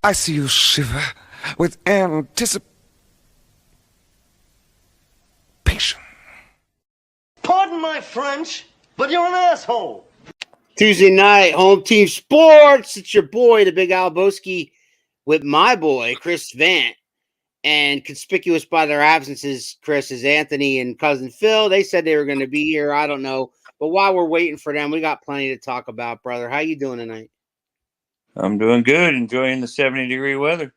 I see you shiver with anticipation. Pardon my French, but you're an asshole. Tuesday night, home team sports. It's your boy, the Big Alboski, with my boy, Chris Vant. And conspicuous by their absences, Chris, is Anthony and cousin Phil. They said they were going to be here. I don't know. But while we're waiting for them, we got plenty to talk about, brother. How you doing tonight? I'm doing good, enjoying the 70-degree weather.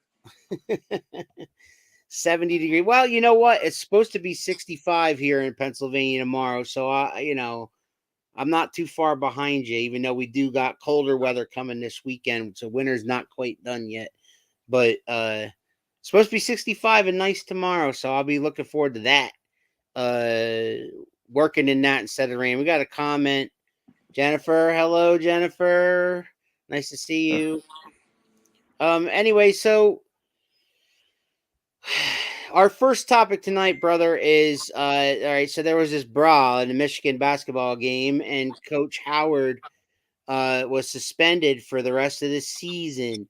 70-degree. Well, you know what? It's supposed to be 65 here in Pennsylvania tomorrow. So, I'm not too far behind you, even though we do got colder weather coming this weekend. So winter's not quite done yet. But it's supposed to be 65 and nice tomorrow. So I'll be looking forward to that. Working in that instead of rain. We got a comment. Jennifer. Hello, Jennifer. Nice to see you. Anyway, so our first topic tonight, brother, is all right. So there was this brawl in the Michigan basketball game, and Coach Howard was suspended for the rest of the season.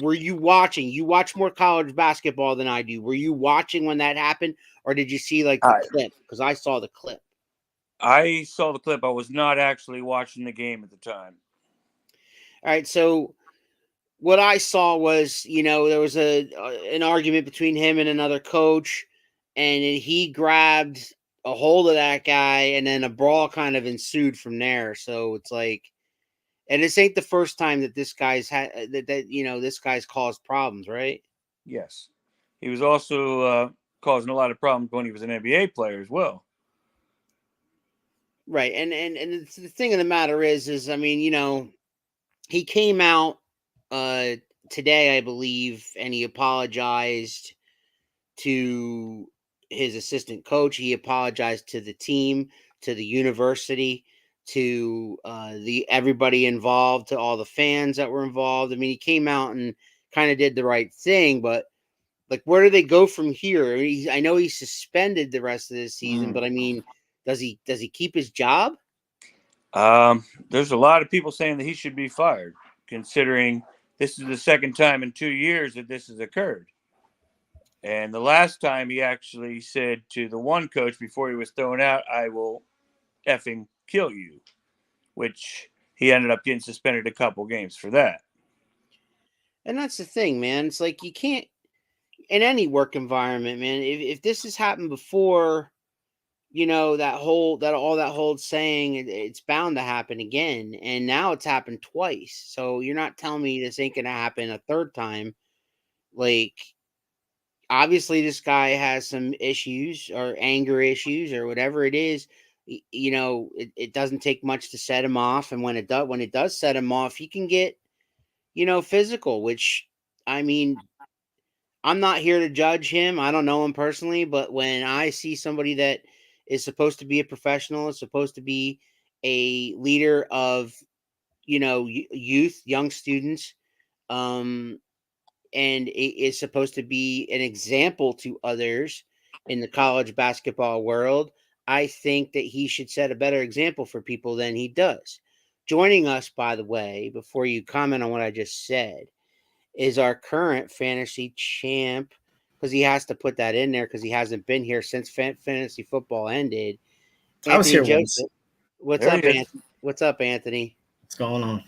Were you watching? You watch more college basketball than I do. Were you watching when that happened, or did you see like the clip? Because I saw the clip. I saw the clip. I was not actually watching the game at the time. All right, so what I saw was, there was an argument between him and another coach, and he grabbed a hold of that guy, and then a brawl kind of ensued from there. So it's like, and this ain't the first time that this guy's this guy's caused problems, right? Yes. He was also causing a lot of problems when he was an NBA player as well. Right. And the thing of the matter is, I mean, he came out today, I believe, and he apologized to his assistant coach. He apologized to the team, to the university, to everybody involved, to all the fans that were involved. I mean, he came out and kind of did the right thing, but like, where do they go from here? I know he's suspended the rest of this season, but I mean, does he keep his job? There's a lot of people saying that he should be fired, considering this is the second time in 2 years that this has occurred. And the last time he actually said to the one coach before he was thrown out, "I will effing kill you," which he ended up getting suspended a couple games for that. And that's the thing, man. It's like, you can't, in any work environment, man, if this has happened before, that whole saying, it's bound to happen again. And now it's happened twice. So you're not telling me this ain't going to happen a third time. Like, obviously this guy has some issues or anger issues or whatever it is. It doesn't take much to set him off. And when it does set him off, he can get, physical, which, I mean, I'm not here to judge him. I don't know him personally, but when I see somebody that is supposed to be a professional, is supposed to be a leader of, youth, young students, and is supposed to be an example to others in the college basketball world, I think that he should set a better example for people than he does. Joining us, by the way, before you comment on what I just said, is our current fantasy champ, because he has to put that in there because he hasn't been here since fantasy football ended. I was Anthony here Joseph. once. What's up, Anthony? What's up, Anthony? What's going on?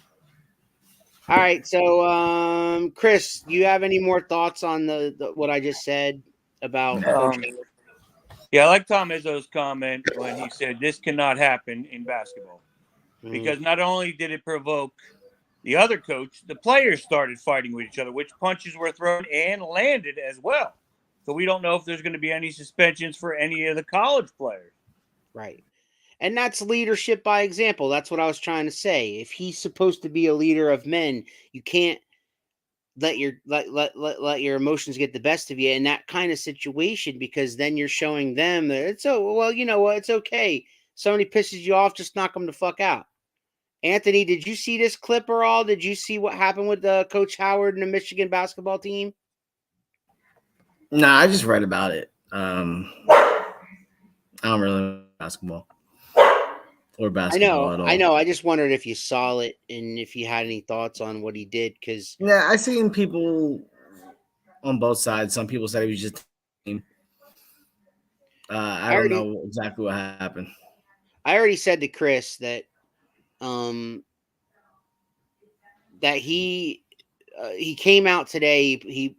All right, so Chris, do you have any more thoughts on the what I just said about Coach Howard? Yeah, I like Tom Izzo's comment when he said this cannot happen in basketball. Because not only did it provoke the other coach, the players started fighting with each other, which punches were thrown and landed as well. So we don't know if there's going to be any suspensions for any of the college players. Right. And that's leadership by example. That's what I was trying to say. If he's supposed to be a leader of men, you can't let your emotions get the best of you in that kind of situation, because then you're showing them that it's you know what, it's okay. Somebody pisses you off, just knock them the fuck out. Anthony, did you see this clip or all? Did you see what happened with Coach Howard and the Michigan basketball team? Nah, I just read about it. I don't really know basketball. or basketball at all. I know. I just wondered if you saw it and if you had any thoughts on what he did. Because Yeah, I seen people on both sides. Some people said he was just. I don't know exactly what happened. I already said to Chris that that he came out today. He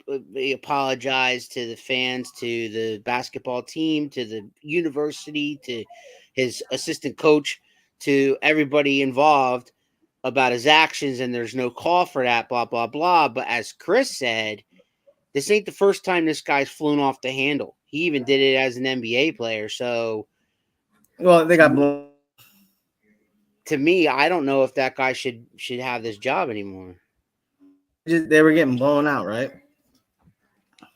apologized to the fans, to the basketball team, to the university, to his assistant coach, to everybody involved about his actions, and there's no call for that, blah, blah, blah. But as Chris said, this ain't the first time this guy's flown off the handle. He even did it as an NBA player. So, well, they got blown. To me, I don't know if that guy should have this job anymore. They were getting blown out, right?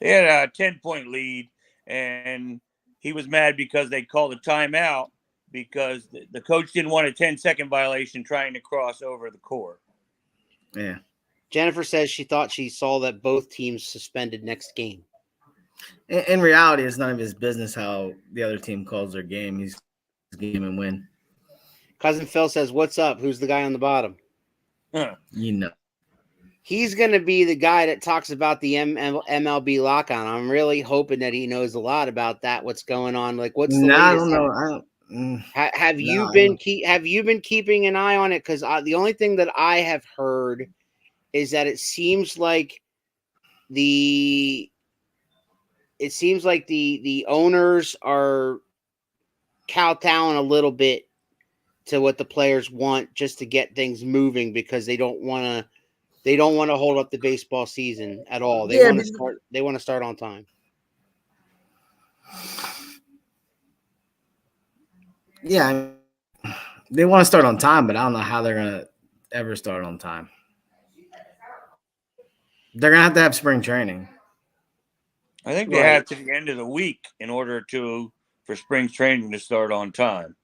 They had a 10-point lead, and he was mad because they called a timeout because the coach didn't want a 10-second violation trying to cross over the court. Yeah. Jennifer says she thought she saw that both teams suspended next game. In reality, it's none of his business how the other team calls their game. He's game and win. Cousin Phil says, "What's up? Who's the guy on the bottom?" Huh. You know. He's going to be the guy that talks about the MLB lockdown. I'm really hoping that he knows a lot about that. What's going on? Like, what's the latest? I don't know. Have you been keeping an eye on it? Because the only thing that I have heard is that it seems like the owners are kowtowing a little bit to what the players want just to get things moving because they don't want to hold up the baseball season at all. They want to start on time. Yeah, they want to start on time, but I don't know how they're going to ever start on time. They're going to have spring training. I think they have to the end of the week in order for spring training to start on time.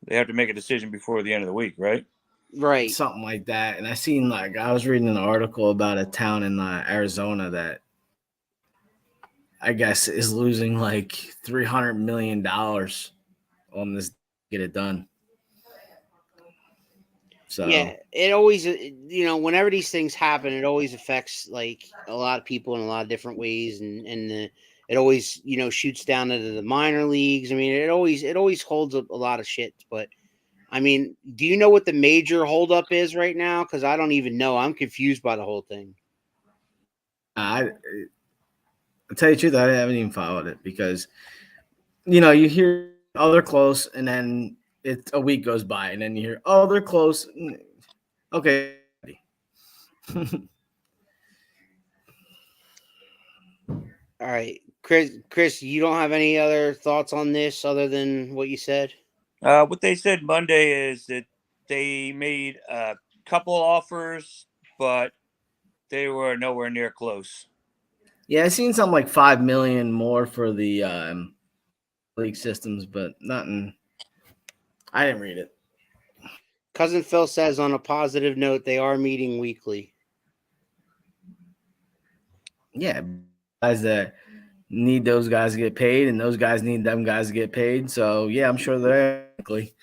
They have to make a decision before the end of the week, right? Right. Something like that. And I was reading an article about a town in Arizona that I guess is losing like $300 million on this to get it done. So yeah, it always, whenever these things happen, it always affects like a lot of people in a lot of different ways, and it always shoots down into the minor leagues. I mean, it always holds up a lot of shit. But I mean, do you know what the major holdup is right now? Because I don't even know. I'm confused by the whole thing. I'll tell you the truth, I haven't even followed it because you hear they're close, and then a week goes by, and then you hear they're close. Okay. All right, Chris, you don't have any other thoughts on this other than what you said? What they said Monday is that they made a couple offers, but they were nowhere near close. Yeah, I seen something like $5 million more for the league systems, but nothing. I didn't read it. Cousin Phil says, on a positive note, they are meeting weekly. Yeah, guys that need those guys to get paid, and those guys need them guys to get paid. So yeah, I'm sure they're weekly.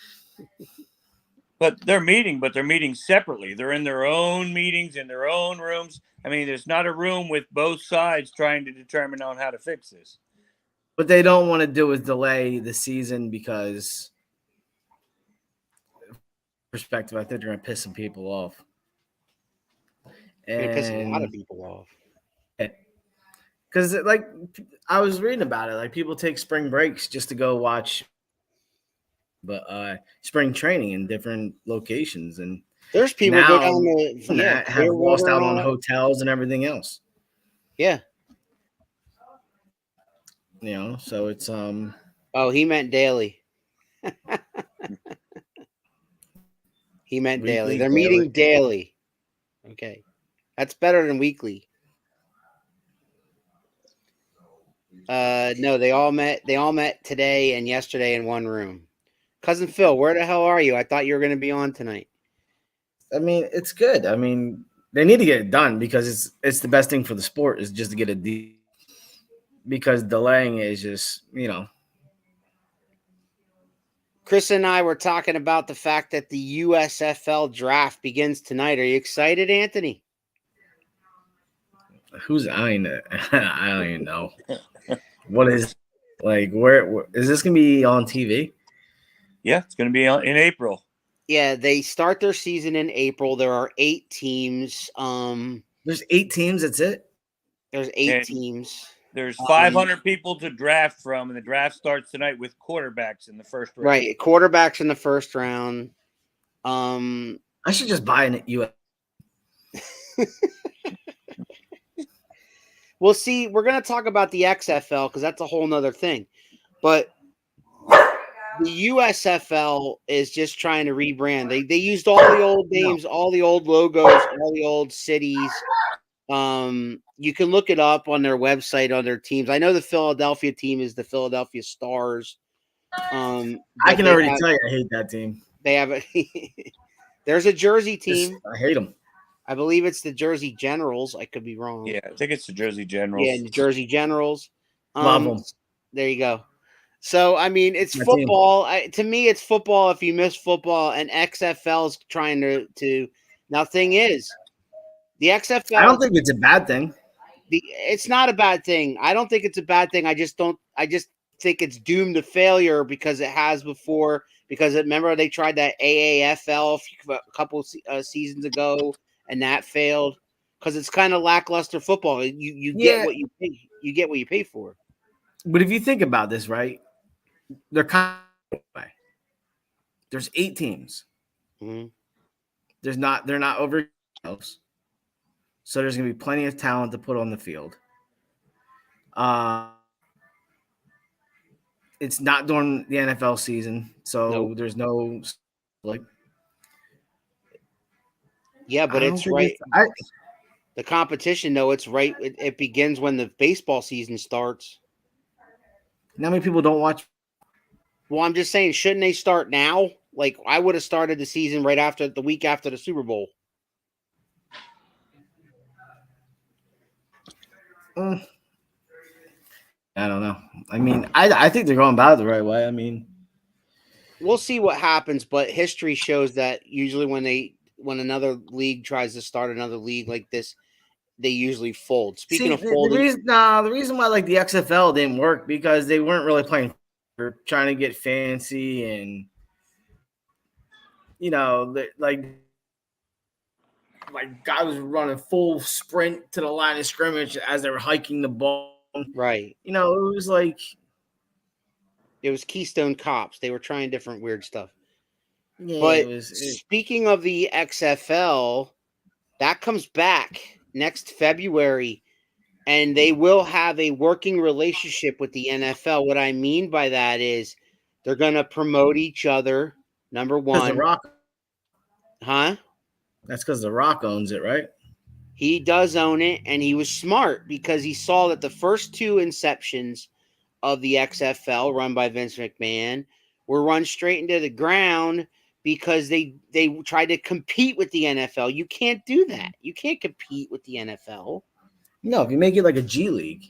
But they're meeting separately. They're in their own meetings, in their own rooms. I mean, there's not a room with both sides trying to determine on how to fix this. What they don't want to do is delay the season because, perspective, I think they're going to piss some people off. They're going to piss a lot of people off. Because, like, I was reading about it. Like, people take spring breaks just to go watch spring training in different locations. And there's people go down have lost out on hotels and everything else. Yeah. So it's Oh, he meant daily. He meant weekly, daily. They're meeting daily. Okay. That's better than weekly. No, they all met today and yesterday in one room. Cousin Phil, where the hell are you? I thought you were going to be on tonight. I mean, it's good. I mean, they need to get it done because it's the best thing for the sport is just to get it because delaying is just, Chris and I were talking about the fact that the USFL draft begins tonight. Are you excited, Anthony? Who's eyeing it? I don't even know. What is like? Where is this gonna be on TV? Yeah, it's going to be in April. Yeah, they start their season in April. There are 8 teams. There's 8 teams. That's it. There's 8 And teams. There's 500 people to draft from, and the draft starts tonight with quarterbacks in the first round. Right, quarterbacks in the first round. I should just buy an US. Well, see, we're going to talk about the XFL because that's a whole nother thing. But the USFL is just trying to rebrand. They used all the old names, all the old logos, all the old cities. You can look it up on their website, on their teams. I know the Philadelphia team is the Philadelphia Stars. I can already tell you I hate that team. They have there's a Jersey team. I hate them. I believe it's the Jersey Generals. I could be wrong. Yeah, I think it's the Jersey Generals. Yeah, the Jersey Generals. Love them. There you go. So, I mean, it's My football. To me, it's football if you miss football, and XFL is trying to. Now, thing is, the XFL. I don't think it's a bad thing. It's not a bad thing. I don't think it's a bad thing. I just think it's doomed to failure because it has before. Because remember, they tried that AAFL a couple seasons ago, and that failed because it's kind of lackluster football. You get what you pay. You get what you pay for. But if you think about this, right, they're kind of there's 8 teams. Mm-hmm. They're not over themselves. So there's gonna be plenty of talent to put on the field. It's not during the NFL season, so There's no like. Yeah, but it's right. The competition, though, it's right. It begins when the baseball season starts. How many people don't watch? Well, I'm just saying, shouldn't they start now? Like, I would have started the season right after the week after the Super Bowl. I don't know. I mean, I think they're going about it the right way. I mean, we'll see what happens, but history shows that usually when another league tries to start another league like this, they usually fold. Speaking of folding, the reason why like the XFL didn't work because they weren't really playing. They're trying to get fancy and like guy was running full sprint to the line of scrimmage as they were hiking the ball. Right. It was like it was Keystone Cops. They were trying different weird stuff. Yeah, but speaking of the XFL, that comes back next February, and they will have a working relationship with the NFL. What I mean by that is they're going to promote each other, number one. The Rock. Huh? That's because The Rock owns it, right? He does own it, and he was smart because he saw that the first 2 inceptions of the XFL run by Vince McMahon were run straight into the ground because they tried to compete with the NFL. You can't do that. You can't compete with the NFL. No, if you make it like a G League.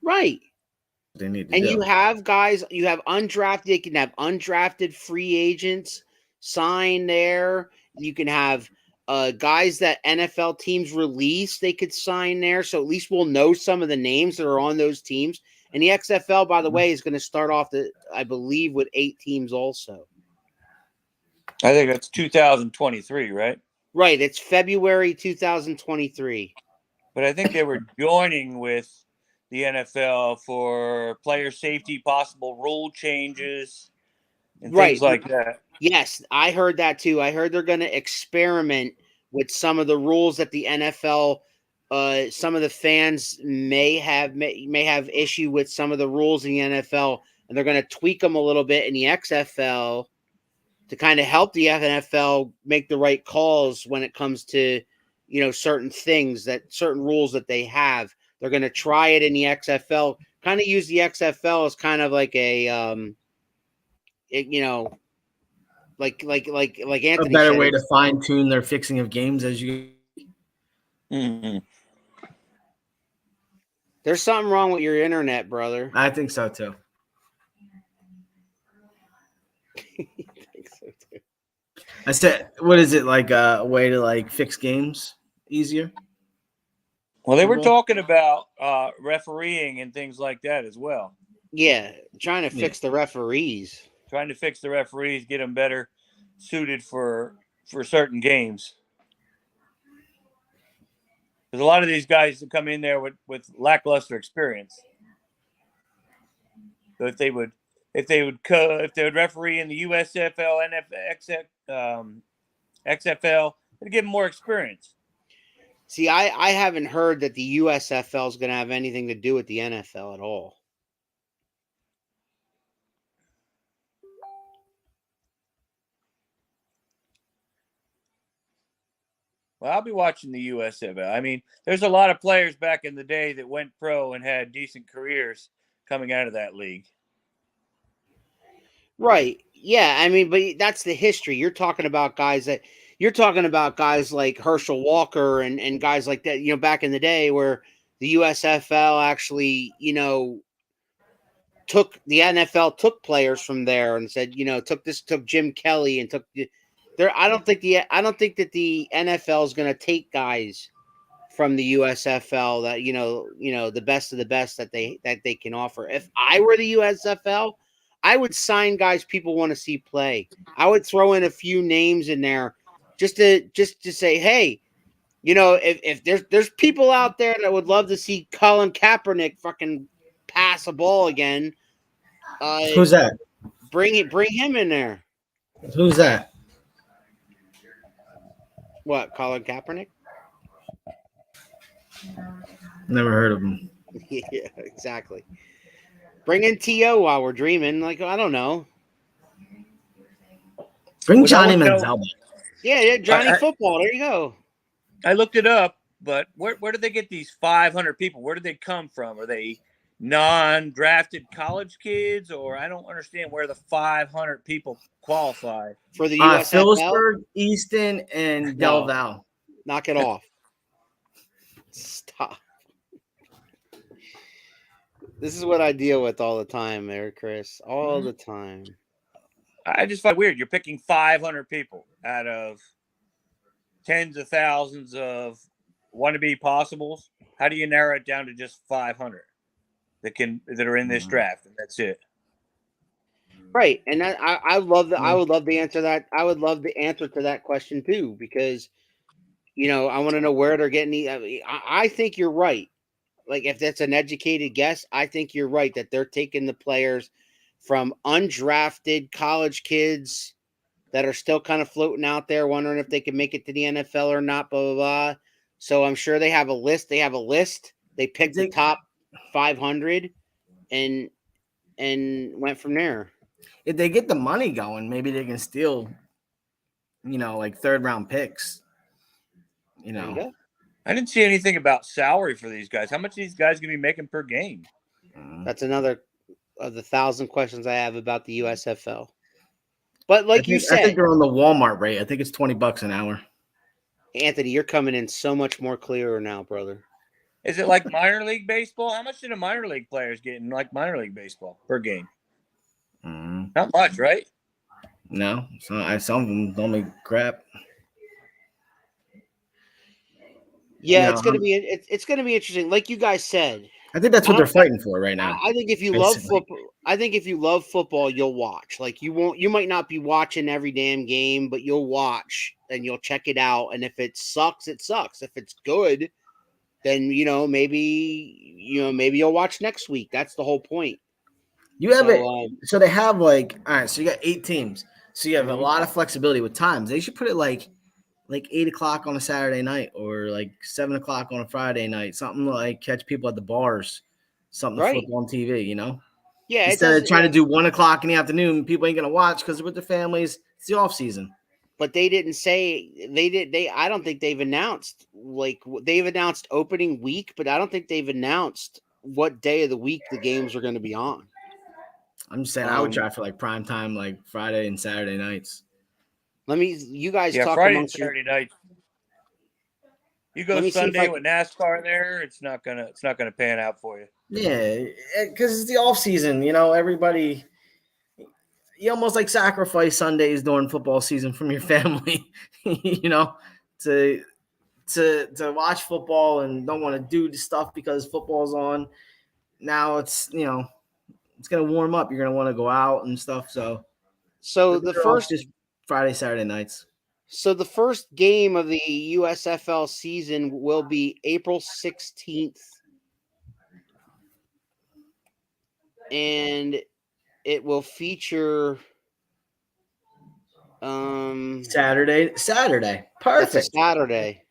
Right. They need to and do. You have guys, you have undrafted, you can have undrafted free agents sign there. You can have guys that NFL teams release, they could sign there. So at least we'll know some of the names that are on those teams. And the XFL, by the way, is going to start off, I believe, with 8 teams also. I think that's 2023, right? Right. It's February 2023. But I think they were joining with the NFL for player safety, possible rule changes, and things like that. Yes, I heard that too. I heard they're going to experiment with some of the rules that the NFL, some of the fans may have issue with some of the rules in the NFL, and they're going to tweak them a little bit in the XFL to kind of help the NFL make the right calls when it comes to, certain things, certain rules that they have. They're going to try it in the XFL, kind of use the XFL as kind of like a, like Anthony a better said, way to fine tune their fixing of games as you. Mm-hmm. There's something wrong with your internet, brother. I think so too. think so too. I said, what is it, like a way to like fix games easier? Well, they were Football? talking about refereeing and things like that as well. Yeah, trying to fix the referees. Trying to fix the referees, get them better suited for certain games. There's a lot of these guys that come in there with lackluster experience. So if they would referee in the USFL, XFL, it'd give them more experience. See, I haven't heard that the USFL is going to have anything to do with the NFL at all. Well, I'll be watching the USFL. I mean, there's a lot of players back in the day that went pro and had decent careers coming out of that league. Right. Yeah, I mean, but that's the history. You're talking about guys like Herschel Walker and guys like that, back in the day where the USFL actually, took the NFL took players from there and said, took Jim Kelly and took there. I don't think that the NFL is going to take guys from the USFL that the best of the best that they can offer. If I were the USFL, I would sign guys people want to see play. I would throw in a few names in there just to say, hey, if there's people out there that would love to see Colin Kaepernick fucking pass a ball again. Who's that? Bring him in there. Who's that? What, Colin Kaepernick? Never heard of him. Yeah, exactly. Bring in T.O. while we're dreaming. Like, I don't know. Bring Johnny Manziel back. Yeah, Johnny Football. There you go. I looked it up, but where did they get these 500 people? Where did they come from? Are they non-drafted college kids, or I don't understand where the 500 people qualify for the USFL? Phillipsburg, Easton, and Del Val. Knock it off. Stop. This is what I deal with all the time, there, Chris. All the time. I just find it weird. You're picking 500 people out of tens of thousands of wannabe possibles. How do you narrow it down to just 500 that are in this draft, and that's it? Right, and I love that. I would love the answer that. I would love the answer to that question too, because I want to know where they're getting. I think you're right. Like, if that's an educated guess, I think you're right that they're taking the players from undrafted college kids that are still kind of floating out there, wondering if they can make it to the NFL or not, blah, blah, blah. So I'm sure they have a list. They picked the top 500 and went from there. If they get the money going, maybe they can steal, like third-round picks. I didn't see anything about salary for these guys. How much are these guys going to be making per game? That's another of the 1,000 questions I have about the USFL. But like you said, I think they're on the Walmart rate. I think it's $20 an hour. Anthony, you're coming in so much more clearer now, brother. Is it like minor league baseball? How much do the minor league players get in like minor league baseball per game? Not much, right? No, some of them don't make crap. Yeah, it's gonna be interesting. Like you guys said, I think that's what they're fighting for right now. I think if you love football, you'll watch. Like, you might not be watching every damn game, but you'll watch and you'll check it out. And if it sucks, it sucks. If it's good, then maybe you'll watch next week. That's the whole point. You have so they have all right. So you got 8 teams. So you have a lot of flexibility with times. They should put it like 8:00 on a Saturday night or like 7:00 on a Friday night. Something like catch people at the bars. Something to flip on TV. Yeah. Instead of trying to do 1:00 in the afternoon, people ain't gonna watch because they're with their families. It's the off season. But they didn't say I don't think they've announced they've announced opening week, but I don't think they've announced what day of the week the games are going to be on. I'm just saying I would try for prime time, like Friday and Saturday nights. You guys talk Friday amongst and Saturday night. You go Sunday with NASCAR there, it's not gonna pan out for you. Yeah, because it's the off season. Everybody. you almost like sacrifice Sundays during football season from your family, to watch football and don't want to do the stuff because football's on. Now it's it's gonna warm up. You're gonna want to go out and stuff. So the first just Friday, Saturday nights. So the first game of the USFL season will be April 16th. And it will feature Saturday. Perfect. It's a Saturday.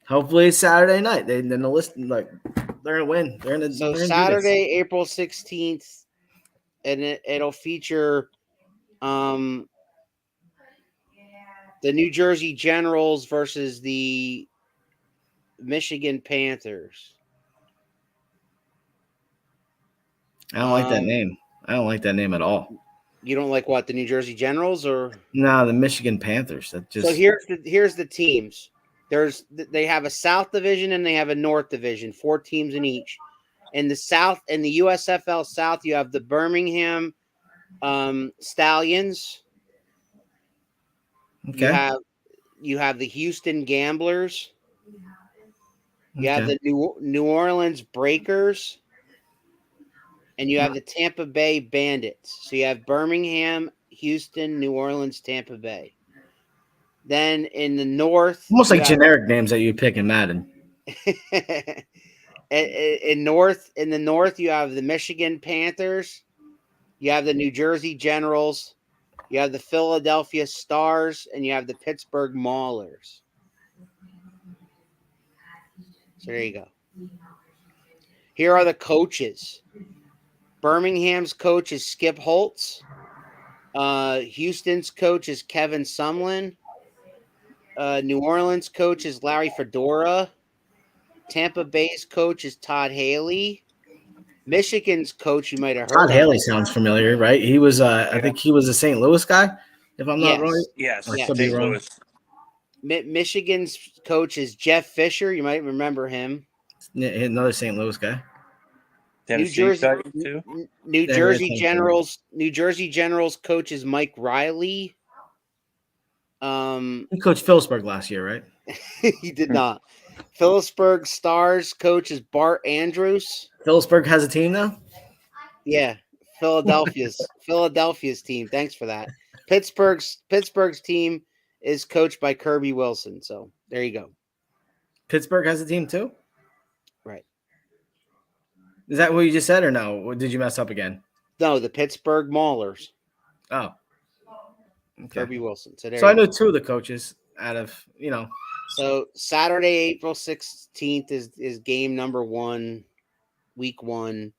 Hopefully it's Saturday night. Then the list they're gonna win. They're gonna Saturday, April 16th, and it'll feature the New Jersey Generals versus the Michigan Panthers. I don't like that name. I don't like that name at all. You don't like what, the New Jersey Generals or no, the Michigan Panthers? That just So here's the teams. They have a South Division and they have a North Division, 4 teams in each. In the South, in the USFL South, you have the Birmingham Stallions. Okay. You have the Houston Gamblers. You have the New Orleans Breakers. And you have the Tampa Bay Bandits. So you have Birmingham, Houston, New Orleans, Tampa Bay. Then in the North, almost like generic names that you pick in Madden. in the North, you have the Michigan Panthers. You have the New Jersey Generals. You have the Philadelphia Stars, and you have the Pittsburgh Maulers. So there you go. Here are the coaches. Birmingham's coach is Skip Holtz. Houston's coach is Kevin Sumlin. New Orleans coach is Larry Fedora. Tampa Bay's coach is Todd Haley. Michigan's coach, you might have heard Todd of. Haley sounds familiar, right? He was, I think he was a St. Louis guy, if I'm not wrong. Yes, I could be wrong. Louis. Michigan's coach is Jeff Fisher. You might remember him. Yeah, another St. Louis guy. New Jersey Generals coach is Mike Riley. He coached Phillipsburg last year, right? He did not. Phillipsburg Stars coach is Bart Andrews. Phillipsburg has a team now? Yeah, Philadelphia's team. Thanks for that. Pittsburgh's team is coached by Kirby Wilson. So there you go. Pittsburgh has a team too? Right. Is that what you just said or no? Or did you mess up again? No, the Pittsburgh Maulers. Oh. Okay. Kirby Wilson. So I know 2 of the coaches out of, So Saturday, April 16th is game number 1, week 1.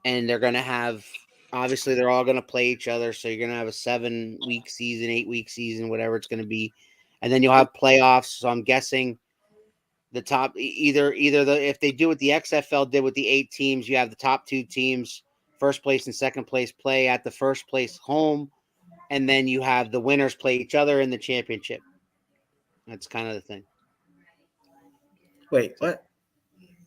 And they're going to have, obviously they're all going to play each other. So you're going to have a 7-week season, 8-week season, whatever it's going to be. And then you'll have playoffs. So I'm guessing the top, if they do what the XFL did with the 8 teams, you have the top 2 teams, first place and second place, play at the first place home. And then you have the winners play each other in the championship. That's kind of the thing. Wait, what?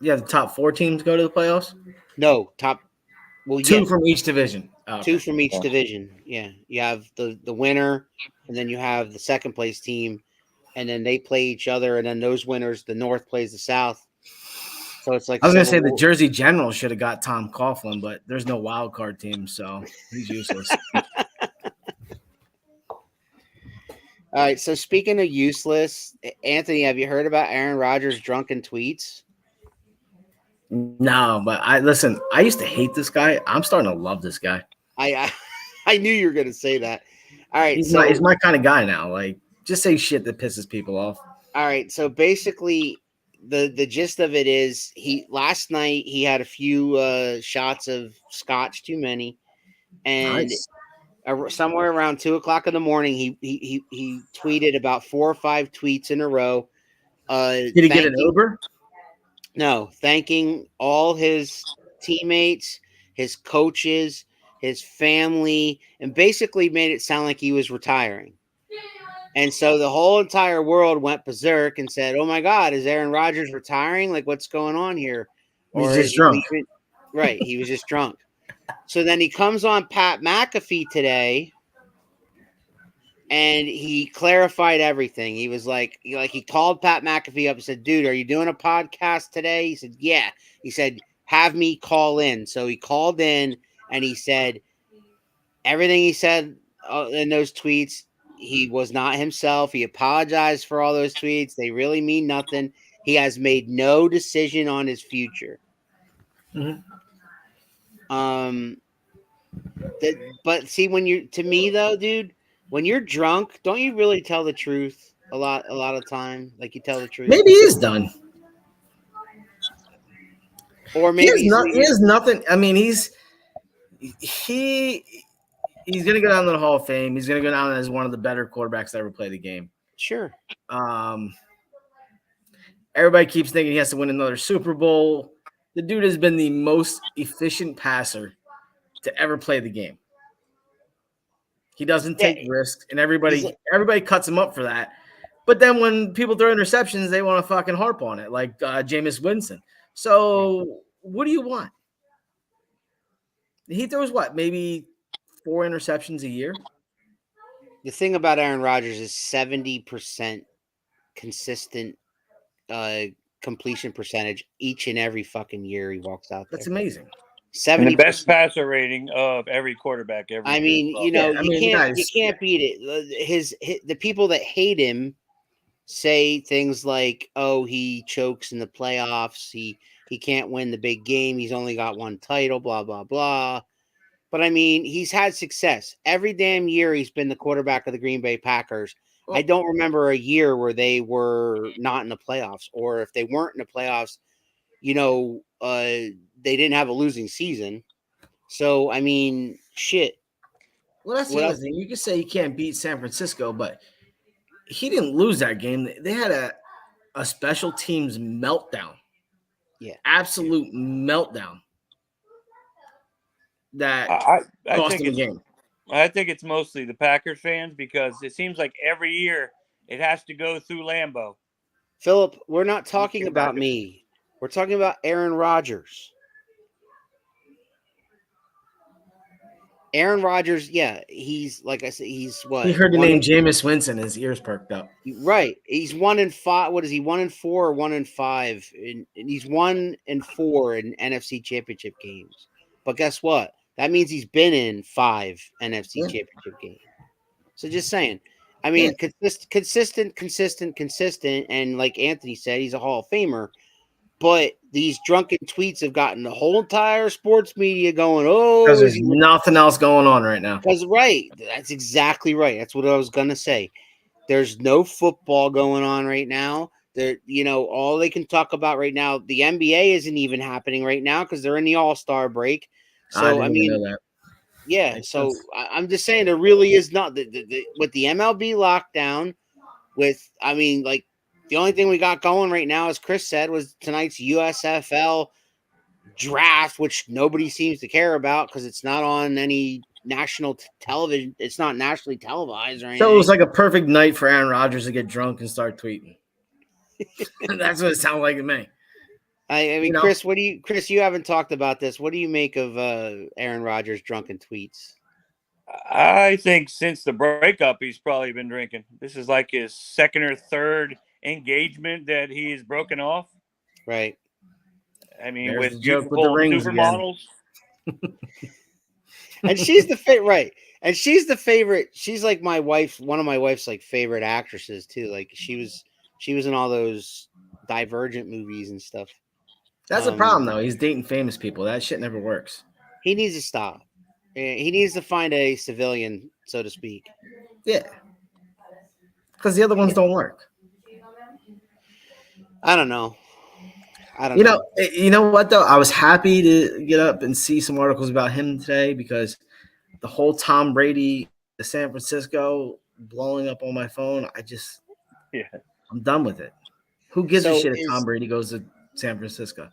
You have the top 4 teams go to the playoffs? No, 2 from each division. Oh, 2 from each division. Yeah. You have the winner, and then you have the second place team, and then they play each other, and then those winners, the North plays the South. So it's like I was going to say the Jersey Generals should have got Tom Coughlin, but there's no wild card team, so he's useless. All right, so speaking of useless, Anthony, have you heard about Aaron Rodgers' drunken tweets? No, but I used to hate this guy. I'm starting to love this guy. I knew you were going to say that. All right, he's my kind of guy now. Like, just say shit that pisses people off. All right, so basically, the gist of it is last night he had a few shots of scotch too many, and nice. Somewhere around 2:00 in the morning, he tweeted about 4 or 5 tweets in a row. Did he get an Uber? No, thanking all his teammates, his coaches, his family, and basically made it sound like he was retiring. And so the whole entire world went berserk and said, "Oh my God, is Aaron Rodgers retiring? Like, what's going on here?" He's just drunk. Right, he was just drunk. So then he comes on Pat McAfee today, and he clarified everything. He was like he called Pat McAfee up and said, "Dude, are you doing a podcast today?" He said, "Yeah." He said, "Have me call in." So he called in and he said everything he said in those tweets. He was not himself. He apologized for all those tweets. They really mean nothing. He has made no decision on his future. But see, to me though, dude, when you're drunk, don't you really tell the truth a lot of time? Like you tell the truth. Maybe he's done. Or maybe he has nothing. I mean, he's gonna go down to the Hall of Fame. He's gonna go down as one of the better quarterbacks that ever played the game. Sure. Everybody keeps thinking he has to win another Super Bowl. The dude has been the most efficient passer to ever play the game. He doesn't take risks, and everybody cuts him up for that. But then when people throw interceptions, they want to fucking harp on it, like Jameis Winston. So what do you want? He throws maybe 4 interceptions a year? The thing about Aaron Rodgers is 70% consistent completion percentage each and every fucking year he walks out there. That's amazing. 70 the best passer rating of every quarterback ever. I mean, you can't beat it. The people that hate him say things like, "Oh, he chokes in the playoffs. He can't win the big game. He's only got one title, blah blah blah." But I mean, he's had success every damn year. He's been the quarterback of the Green Bay Packers. I don't remember a year where they were not in the playoffs, or if they weren't in the playoffs, they didn't have a losing season. So, I mean, shit. Well, that's the other thing. You could say you can't beat San Francisco, but he didn't lose that game. They had a special teams meltdown. Yeah. Absolute meltdown. That cost them the game. I think it's mostly the Packers fans because it seems like every year it has to go through Lambeau. Philip, we're not talking about me. We're talking about Aaron Rodgers. Aaron Rodgers, yeah, he's like I said, he's what? He heard the name Jameis Winston, his ears perked up. Right. He's 1-5. What is he? 1-4 or 1-5? And he's 1-4 in NFC Championship games. But guess what? That means he's been in 5 NFC Championship games. So just saying. I mean, consistent, and like Anthony said, he's a Hall of Famer. But these drunken tweets have gotten the whole entire sports media going, because there's nothing else going on right now. Because that's exactly right. That's what I was gonna say. There's no football going on right now. All they can talk about right now. The NBA isn't even happening right now because they're in the All-Star break. So I mean, know that. Yeah. Makes so sense. I'm just saying there really is not with the MLB lockdown. The only thing we got going right now, as Chris said, was tonight's USFL draft, which nobody seems to care about because it's not on any national television. It's not nationally televised or anything. So it was like a perfect night for Aaron Rodgers to get drunk and start tweeting. That's what it sounded like to me. I mean, Chris, Chris, you haven't talked about this. What do you make of Aaron Rodgers' drunken tweets? I think since the breakup, he's probably been drinking. This is like his second or third engagement that he's broken off. Right. I mean, with beautiful supermodels. And she's the right. And she's the favorite. She's like one of my wife's like favorite actresses too. Like she was in all those Divergent movies and stuff. That's a problem though. He's dating famous people. That shit never works. He needs to stop. He needs to find a civilian, so to speak. Yeah. Because the other ones don't work. I don't know. You know what though? I was happy to get up and see some articles about him today because the whole Tom Brady, the San Francisco blowing up on my phone. I'm done with it. Who gives a shit if Tom Brady goes to San Francisco?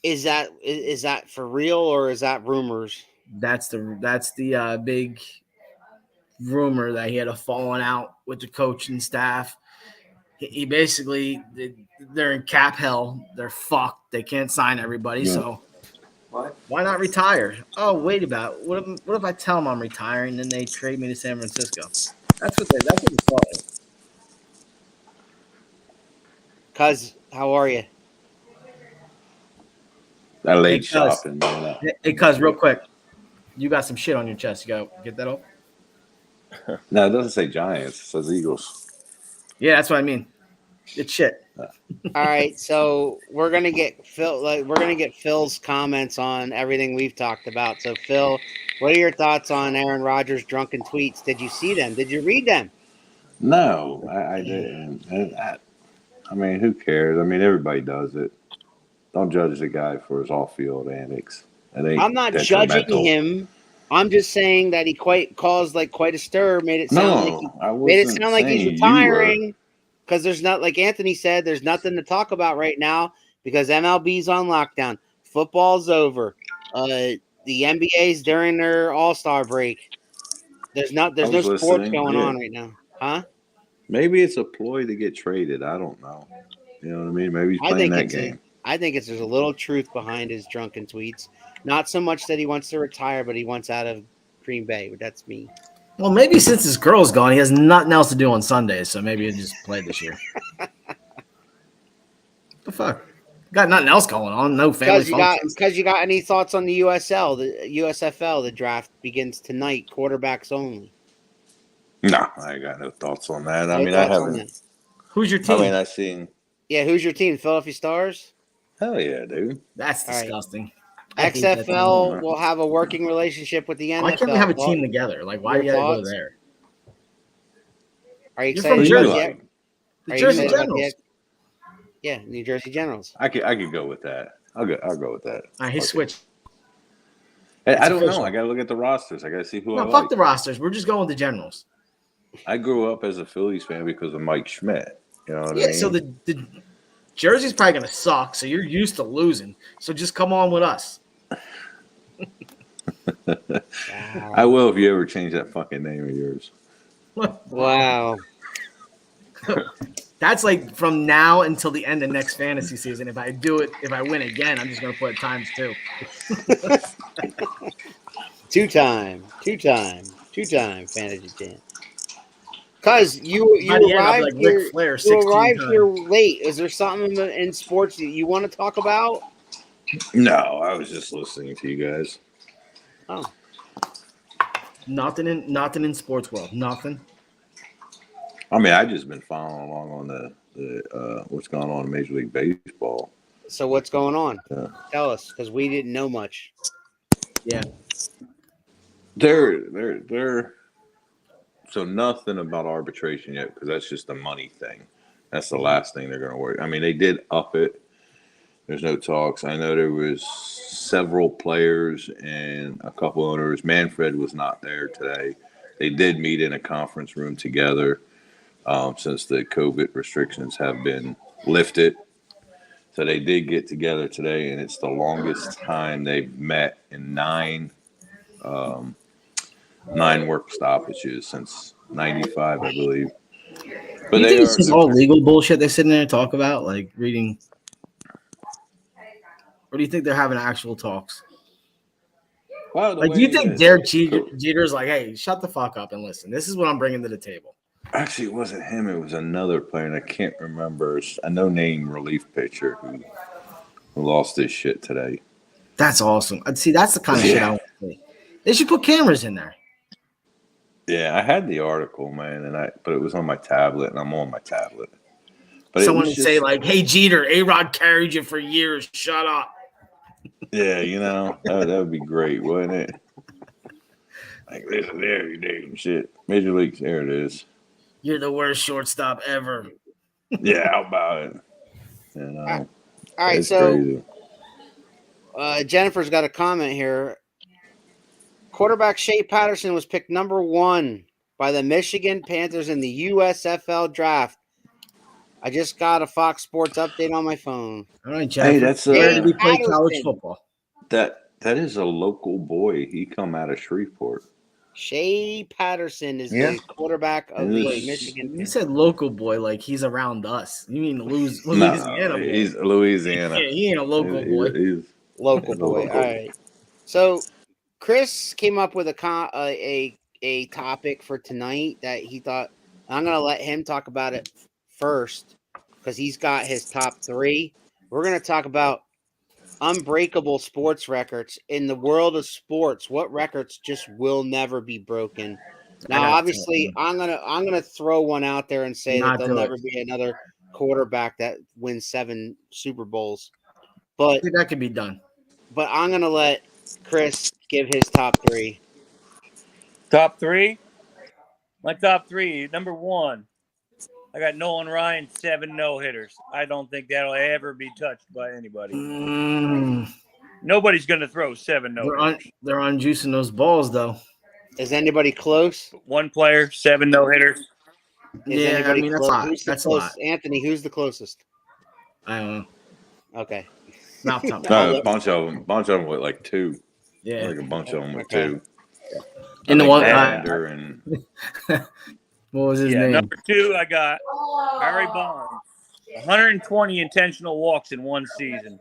Is that for real or is that rumors? That's the big rumor that he had a falling out with the coach and staff. He basically, they're in cap hell. They're fucked. They can't sign everybody. Yeah. So why not retire? Oh, wait about it. What if I tell them I'm retiring and then they trade me to San Francisco? That's what it's called. Cuz, how are you? That Hey, late cuz. shopping, man. Hey, cuz, real quick. You got some shit on your chest. You got to get that off? No, it doesn't say Giants. It says Eagles. Yeah, that's what I mean. It's shit. All right, so we're gonna get Phil's comments on everything we've talked about. So, Phil, what are your thoughts on Aaron Rodgers' drunken tweets? Did you see them? Did you read them? No, I didn't. I mean, who cares? I mean, everybody does it. Don't judge the guy for his off-field antics. It ain't I'm not judging detrimental. him. I'm just saying that he caused quite a stir. Made it sound I like he's saying retiring. Because there's not, like Anthony said, there's nothing to talk about right now because MLB's on lockdown. Football's over. The NBA's during their All-Star break. There's no sports going on right now, huh? Maybe it's a ploy to get traded. I don't know. You know what I mean? Maybe he's playing that game. I think there's a little truth behind his drunken tweets. Not so much that he wants to retire, but he wants out of Green Bay. That's me. Well, maybe since his girl's gone, he has nothing else to do on Sundays, so maybe he'll just play this year. The fuck? Got nothing else going on. No family functions. Because you got any thoughts on the USFL? The draft begins tonight. Quarterbacks only. No, I ain't got no thoughts on that. I haven't. Who's your team? I seen. Yeah, who's your team? Philadelphia Stars? Hell yeah, dude. That's disgusting. XFL will have a working relationship with the NFL. Why can't we have a team together? Like, why do you gotta go there? Are you excited about the Jersey Generals? Yeah, New Jersey Generals. I could go with that. I'll go with that. All right, he switched. Hey, I don't know. I got to look at the rosters. I got to see who I like. Fuck the rosters. We're just going with the Generals. I grew up as a Phillies fan because of Mike Schmidt. You know what I mean? So the Jersey's probably going to suck, so you're used to losing. So just come on with us. I will if you ever change that fucking name of yours. Wow. That's like from now until the end of next fantasy season. If I win again, I'm just going to put it times 2. Two-time fantasy champ. Because you arrived here late. Is there something in sports that you want to talk about? No, I was just listening to you guys. Oh, nothing in sports world. Nothing. I mean, I've just been following along on the what's going on in Major League Baseball. So what's going on? Tell us, because we didn't know much. Yeah, they're so nothing about arbitration yet because that's just a money thing. That's the last thing they're going to worry. I mean, they did up it. There's no talks. I know there was several players and a couple owners. Manfred was not there today. They did meet in a conference room together since the COVID restrictions have been lifted. So they did get together today, and it's the longest time they've met in 9 work stoppages since '95, I believe. But you think this is all legal bullshit they're sitting there and talk about, like reading? Or do you think they're having actual talks? Well, like, do you think Derek Jeter's like, hey, shut the fuck up and listen? This is what I'm bringing to the table. Actually, it wasn't him. It was another player, and I can't remember. A no-name relief pitcher who lost his shit today. That's awesome. See, that's the kind of shit I want to see. They should put cameras in there. Yeah, I had the article, man, but it was on my tablet, and I'm on my tablet. But someone would say, like, hey, Jeter, A-Rod carried you for years. Shut up. Yeah, that would be great, wouldn't it? Like, there you damn shit. Major League, there it is. You're the worst shortstop ever. Yeah, how about it? All right, so Jennifer's got a comment here. Quarterback Shea Patterson was picked number 1 by the Michigan Panthers in the USFL Draft. I just got a Fox Sports update on my phone. All right, Jennifer. Hey, that's where did he play college football? That is a local boy. He come out of Shreveport. Shea Patterson is the quarterback of the Michigan. You said local boy, like he's around us. You mean Louisiana boy? He's Louisiana. Yeah, he ain't a local boy. He's local boy. All right. So Chris came up with a a topic for tonight that he thought I'm going to let him talk about it first because he's got his top 3. We're going to talk about unbreakable sports records in the world of sports. What records just will never be broken? Now, obviously, I'm gonna throw one out there and say that there'll never be another quarterback that wins 7 Super Bowls. But I think that could be done. But I'm gonna let Chris give his top 3. Top 3? My top 3, number 1. I got Nolan Ryan, 7 no-hitters. I don't think that'll ever be touched by anybody. Nobody's going to throw 7 no-hitters. They're on juicing those balls, though. Is anybody close? One player, 7 no-hitters. Is anybody that's close? a lot. Who's the That's closest? a lot. Anthony, who's the closest? I don't know. Okay. Not top. No, a bunch of them with like 2. Yeah, like a bunch of them with 2. And the one and what was his name? Number 2, I got Barry Bonds. 120 intentional walks in one season.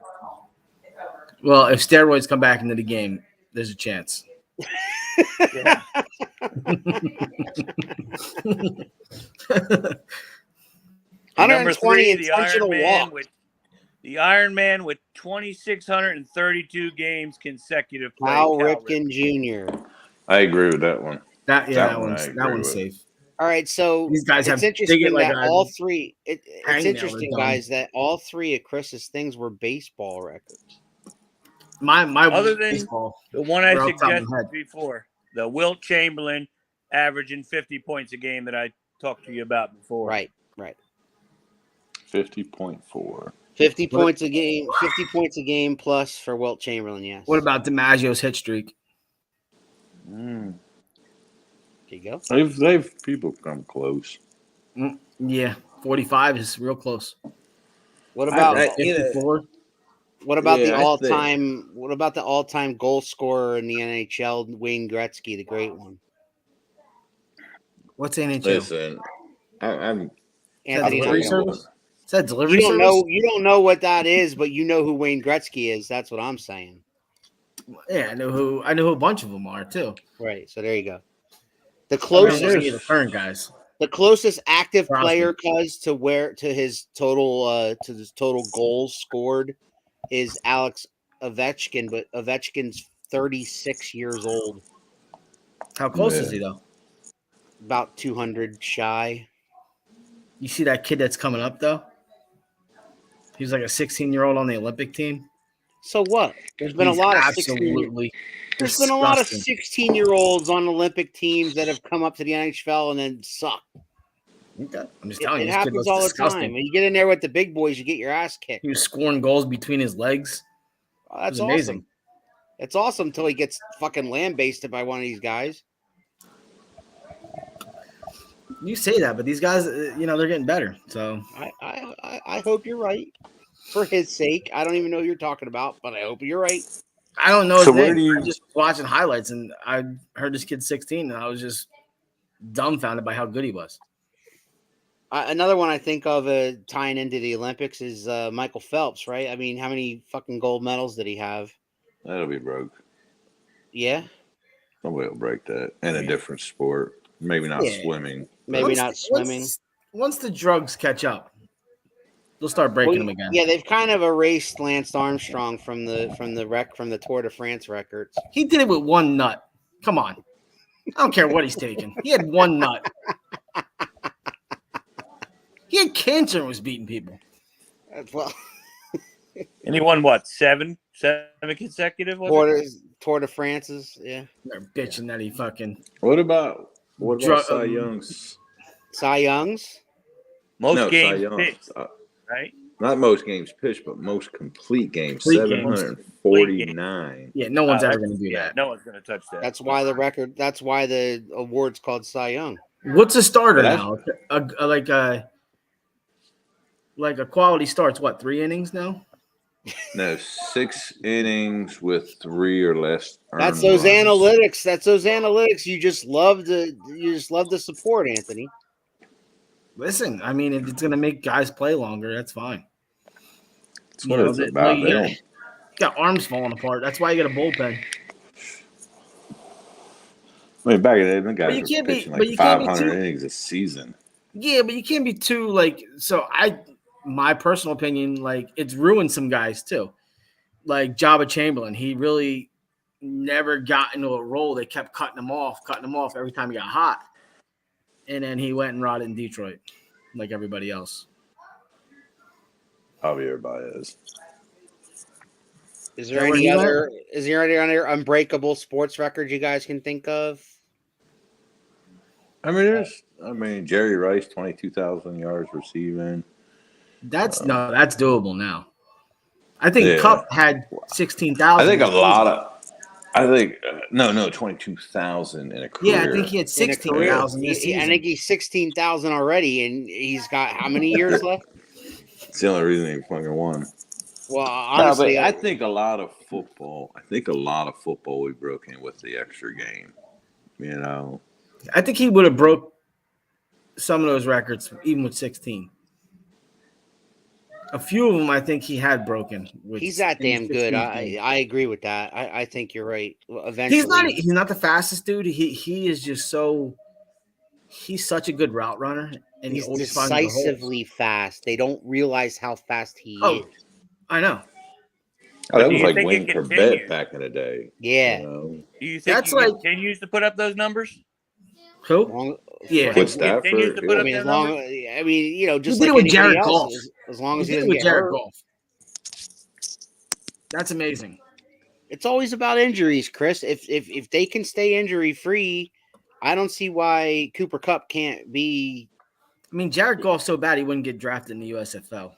Well, if steroids come back into the game, there's a chance. Yeah. 120 intentional walks. The Iron Man with 2,632 games consecutive play. Cal Ripken Jr. I agree with that one. That one's safe. All right, so these guys it's interesting that all 3. It's interesting, guys, that all 3 of Chris's things were baseball records. My other than baseball, the one I suggested before, the Wilt Chamberlain averaging 50 points a game that I talked to you about before. Right. 50.4. 50 points a game. 50 points a game plus for Wilt Chamberlain. Yes. What about DiMaggio's hit streak? There you go. They've people come close. Yeah, 45 is real close. What about 54? What about the all-time? What about the all-time goal scorer in the NHL, Wayne Gretzky, the great one? What's NHL? Listen, I'm Anthony. Delivery service? Is that delivery you don't service? know. You don't know what that is, but you know who Wayne Gretzky is. That's what I'm saying. Yeah, I know who a bunch of them are too. Right. So there you go. The closest, the current guys. The closest active player, cuz to his total goals scored is Alex Ovechkin, but Ovechkin's 36 years old. How close is he though? About 200 shy. You see that kid that's coming up though? He's like a 16-year-old on the Olympic team. So what? There's been a lot of 16-year-olds on Olympic teams that have come up to the NHL and then suck. Okay. I'm just telling you, it happens all the time. When you get in there with the big boys, you get your ass kicked. He was scoring goals between his legs. Oh, that's amazing. It's awesome until he gets fucking lambasted by one of these guys. You say that, but these guys, they're getting better. So I hope you're right. For his sake, I don't even know who you're talking about, but I hope you're right. I don't know his name. I'm just watching highlights, and I heard this kid's 16, and I was just dumbfounded by how good he was. Another one I think of tying into the Olympics is Michael Phelps, right? I mean, how many fucking gold medals did he have? That'll be broke. Yeah? Somebody will break that in a different sport. Maybe not swimming. Maybe not swimming. Once the drugs catch up, they'll start breaking them again. Yeah, they've kind of erased Lance Armstrong from the Tour de France records. He did it with one nut. Come on. I don't care what he's taking. He had one nut. He had cancer and was beating people. Well, and he won what? Seven consecutive Tour de France's. Yeah, they're bitching that he fucking. What about Cy Young's? Cy Young's. Most games pitched, right? Not most games pitched, but most complete games. 749. Yeah, no one's ever going to do that. No one's going to touch that. That's why the award's called Cy Young. What's a starter now? Like a quality starts, what, 3 innings now? No, 6 innings with 3 or less. That's those analytics. That's those analytics. You just love the support, Anthony. Listen, I mean, if it's going to make guys play longer, that's fine. That's what it's about. You got arms falling apart. That's why you got a bullpen. I mean, back in the day, the guys you were can't be- pitching but like you can't be 500 too- innings a season. Yeah, but you can't be too like. So my personal opinion, like it's ruined some guys too. Like Jabba Chamberlain, he really never got into a role. They kept cutting him off every time he got hot, and then he went and rotted in Detroit, like everybody else. Javier Baez. Is there where any he went? other? Is there any other unbreakable sports records you guys can think of? I mean, Jerry Rice, 22,000 yards receiving. That's doable now. I think Yeah. Cup had 16,000. I think a lot of. I think no, 22,000 in a career. Yeah, I think he had 16,000 this season. I think he's 16,000 already, and he's got how many years left? It's the only reason he fucking won. Well, honestly, no, but I think a lot of football. We broke in with the extra game. You know, I think he would have broke some of those records even with 16. A few of them, I think he had broken. He's that damn good. I agree with that. I think you're right. Eventually, He's not the fastest dude. He is just he's such a good route runner, and he's he always finds the holes. decisively fast. They don't realize how fast he is. I know. that do was you like think it Wayne Corbett continues? back in the day. Yeah. You know? Do you think That's he like- continues to put up those numbers? Who? Yeah. With Continues to Stafford, put I up mean, those as long numbers? just He did like it with anybody Jared else, Goff. as long as He he did it doesn't with get Jared hurt. Goff. That's amazing. It's always about injuries, Chris. If they can stay injury free, I don't see why Cooper Kupp can't be. I mean, Jared Goff's so bad he wouldn't get drafted in the USFL.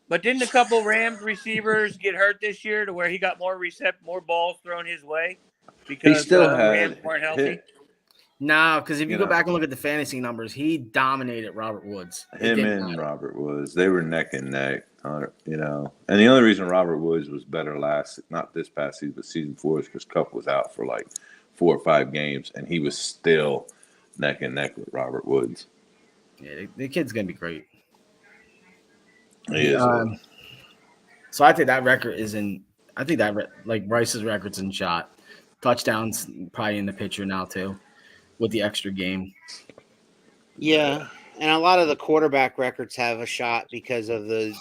But didn't a couple Rams receivers get hurt this year to where he got more balls thrown his way because he still the had Rams weren't healthy? No, because if you You go know. back and look at the fantasy numbers, he dominated Robert Woods. It him didn't and matter. Robert Woods, they were neck and neck. You know, and the only reason Robert Woods was better not this past season, but season 4 is because Kupp was out for like 4 or 5 games, and he was still neck and neck with Robert Woods. Yeah, the kid's gonna be great. He is. So I think that record is in. I think that like Bryce's record's in shot. Touchdowns probably in the picture now too, with the extra game. Yeah, and a lot of the quarterback records have a shot because of the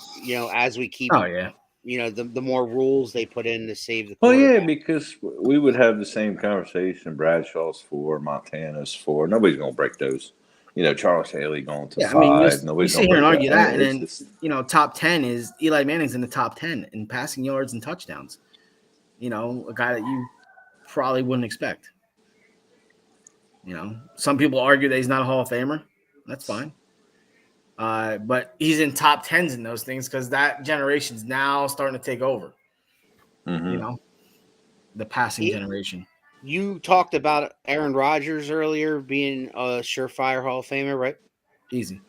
as we keep Oh yeah, the more rules they put in to save the. Well, yeah, quarterback. because we would have the same conversation. Bradshaw's 4, Montana's 4. Nobody's going to break those. Charles Haley going to 5. I mean, you Nobody's sit here and gonna argue break that, and It's then just- top 10 is Eli Manning's in the top 10 in passing yards and touchdowns. A guy that you probably wouldn't expect. Some people argue that he's not a Hall of Famer. That's fine. But he's in top 10s in those things because that generation's now starting to take over. Mhm. The passing generation. You talked about Aaron Rodgers earlier being a surefire Hall of Famer, right? Easy.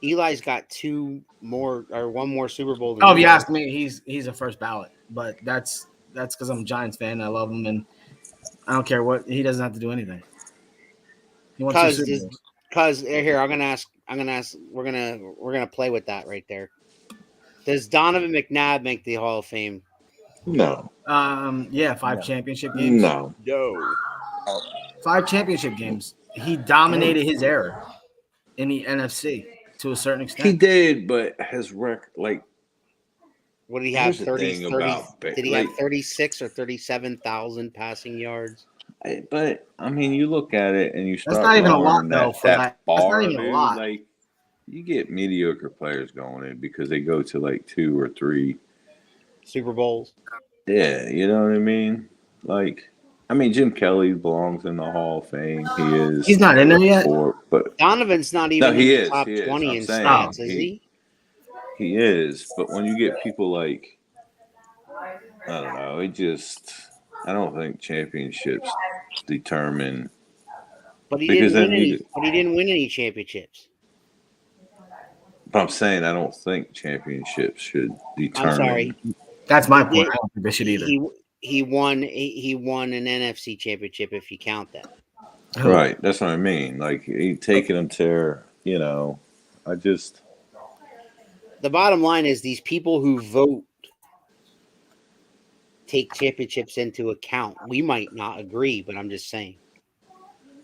Eli's got 1 more Super Bowl. Than Oh, if you Eli. ask me, he's a first ballot. But that's because I'm a Giants fan and I love him, and I don't care what he doesn't have to do anything. He wants two Super Bowls. Because here, I'm gonna ask. We're gonna play with that right there. Does Donovan McNabb make the Hall of Fame? No. 5 championship games. No. 5 championship games. He dominated his era in the NFC to a certain extent. He did, but his record, like, What did he have? Here's the 30, thing 30 about did he have 36 or 37,000 passing yards? but I mean, you look at it and you start. That's not even a lot, lowering though, for that. bar, That's not even a dude, lot. Like, you get mediocre players going in because they go to like 2 or 3 Super Bowls. Yeah, you know what I mean? Like, I mean, Jim Kelly belongs in the Hall of Fame. He is. He's not in there yet? But Donovan's not even he in the is, top he is. 20 I'm in saying, stats, is he? he is. But when you get people like, I don't know, I don't think championships determine. But he Because didn't then win any championships. But I'm saying I don't think championships should determine. I'm sorry. That's my point. I don't think they should either. He won an NFC championship if you count that. Right. That's what I mean. Like, he taking them to, The bottom line is these people who vote take championships into account. We might not agree, but I'm just saying.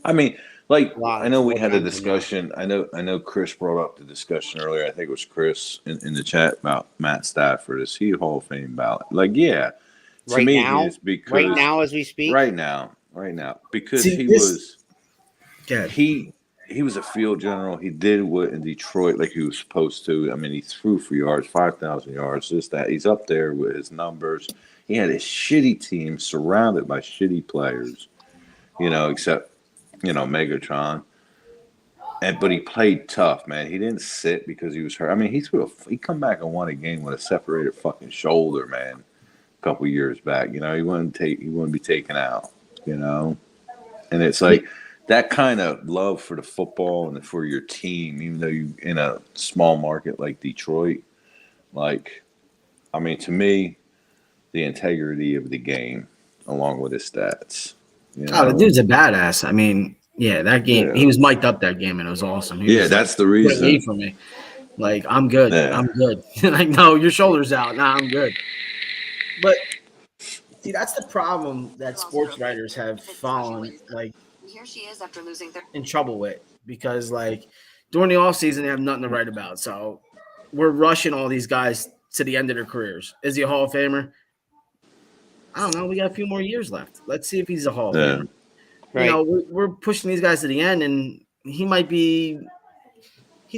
I mean, like A lot I of know we had a programs in there. discussion. I know Chris brought up the discussion earlier. I think it was Chris in the chat about Matt Stafford. Is he a Hall of Fame ballot? Like, yeah, to Right me now? he is because Right now, as we speak? right now, because See, Good. he was a field general. He did what in Detroit like he was supposed to. I mean, he threw for yards, 5,000 yards. Just that he's up there with his numbers. He had a shitty team surrounded by shitty players. Except Megatron. But he played tough, man. He didn't sit because he was hurt. I mean, he come back and won a game with a separated fucking shoulder, man. A couple years back, he wouldn't be taken out, And it's like that kind of love for the football and for your team, even though you in a small market like Detroit. Like, I mean, to me, the integrity of the game, along with his stats. Oh, the dude's a badass. I mean, yeah, that game, he was mic'd up that game, and it was awesome. He was that's the "Put a reason. knee for me. Like, I'm good. Yeah. I'm good. Like, no, your shoulder's out. Nah, I'm good. But, see, that's the problem that sports writers have fallen, like, Here she is after losing in trouble with. Because, like, during the offseason, they have nothing to write about. So, we're rushing all these guys to the end of their careers. Is he a Hall of Famer? I don't know. We got a few more years left. Let's see if he's a Hall of Famer. Right. We're pushing these guys to the end, and he's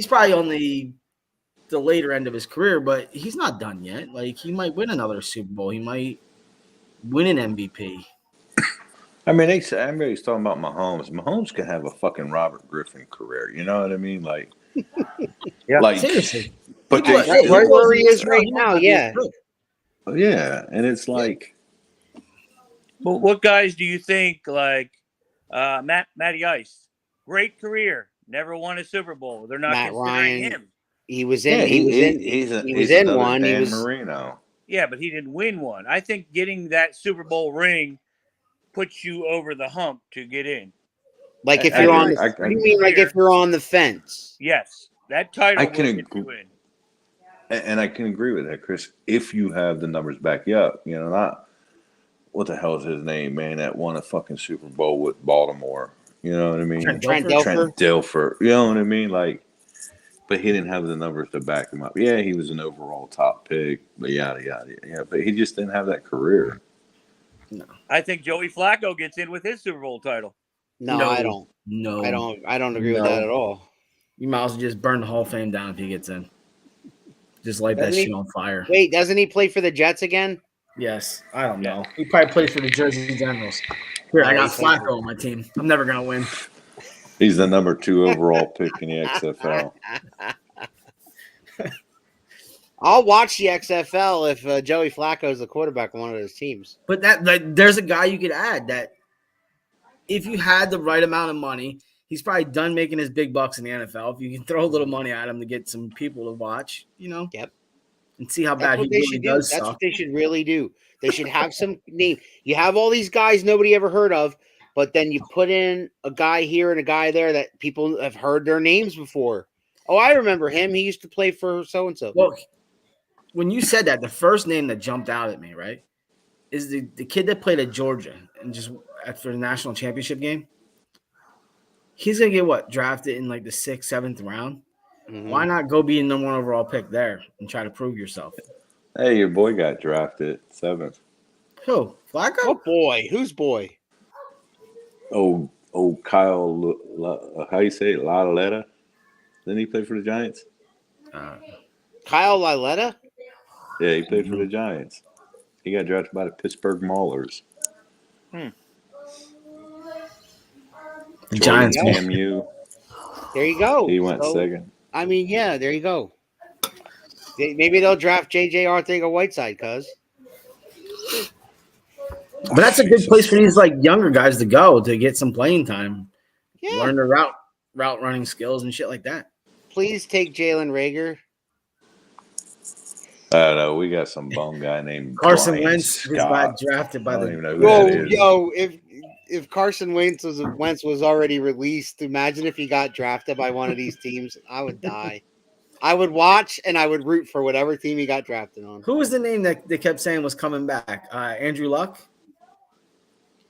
probably on the later end of his career, but he's not done yet. Like, he might win another Super Bowl. He might win an MVP. I mean, everybody's talking about Mahomes. Mahomes could have a fucking Robert Griffin career. You know what I mean? Like, like Seriously. But People- they, Right where he is right now, yeah. yeah, and it's like, But what guys do you think, like Matty Ice, great career, never won a Super Bowl? They're not Matt considering Ryan. him. He was in. He was in one. He was. Marino. Yeah, but he didn't win one. I think getting that Super Bowl ring puts you over the hump to get in. Like if I you're agree. on. I What do you mean? Like if you're on the fence? Yes, that title I will can get agree. you in. And I can agree with that, Chris. If you have the numbers back you up, not what the hell is his name, man, that won a fucking Super Bowl with Baltimore. You know what I mean? Trent Dilfer. Trent Dilfer. You know what I mean? Like, but he didn't have the numbers to back him up. Yeah, he was an overall top pick, but yada yada. Yeah, but he just didn't have that career. No. I think Joey Flacco gets in with his Super Bowl title. No, I don't. No. I don't agree with that at all. You might as well just burn the Hall of Fame down if he gets in. Just light that Doesn't he- shit on fire. Wait, doesn't he play for the Jets again? Yes. I don't know. He probably plays for the Jersey Generals. Here, I got Nice. Flacco on my team. I'm never going to win. He's the number 2 overall pick in the XFL. I'll watch the XFL if Joey Flacco is the quarterback on one of those teams. But there's a guy you could add that if you had the right amount of money, he's probably done making his big bucks in the NFL. If you can throw a little money at him to get some people to watch, Yep. and see how That's bad what he they really should do. does That's suck. what they should really do. They should have some name. You have all these guys nobody ever heard of, but then you put in a guy here and a guy there that people have heard their names before. Oh, I remember him. He used to play for so-and-so. Well, when you said that, the first name that jumped out at me, right, is the kid that played at Georgia and just after the national championship game. He's going to get drafted in like the 6th, 7th round. Mhm. Why not go be a number 1 overall pick there and try to prove yourself? Hey, your boy got drafted 7th. Who? Flacco? Oh, boy. Whose boy? Oh, Kyle, how you say it? Lauletta? Didn't he play for the Giants? Kyle Lauletta? Yeah, he played for the Giants. He got drafted by the Pittsburgh Maulers. The Giants. Jordan Man. MU. There you go. He went So, 2nd. I mean, yeah, there you go. Maybe they'll draft J.J. Arthur-Whiteside, cuz. But that's a good place for these younger guys to go to get some playing time, Yeah. learn their route running skills and shit like that. Please take Jalen Rager. I don't know. We got some bum guy named Carson Brian Wentz Scott. just got drafted by I don't the. even know who that is. If Carson Wentz was already released, imagine if he got drafted by one of these teams. I would die. I would watch and I would root for whatever team he got drafted on. Who was the name that they kept saying was coming back? Andrew Luck.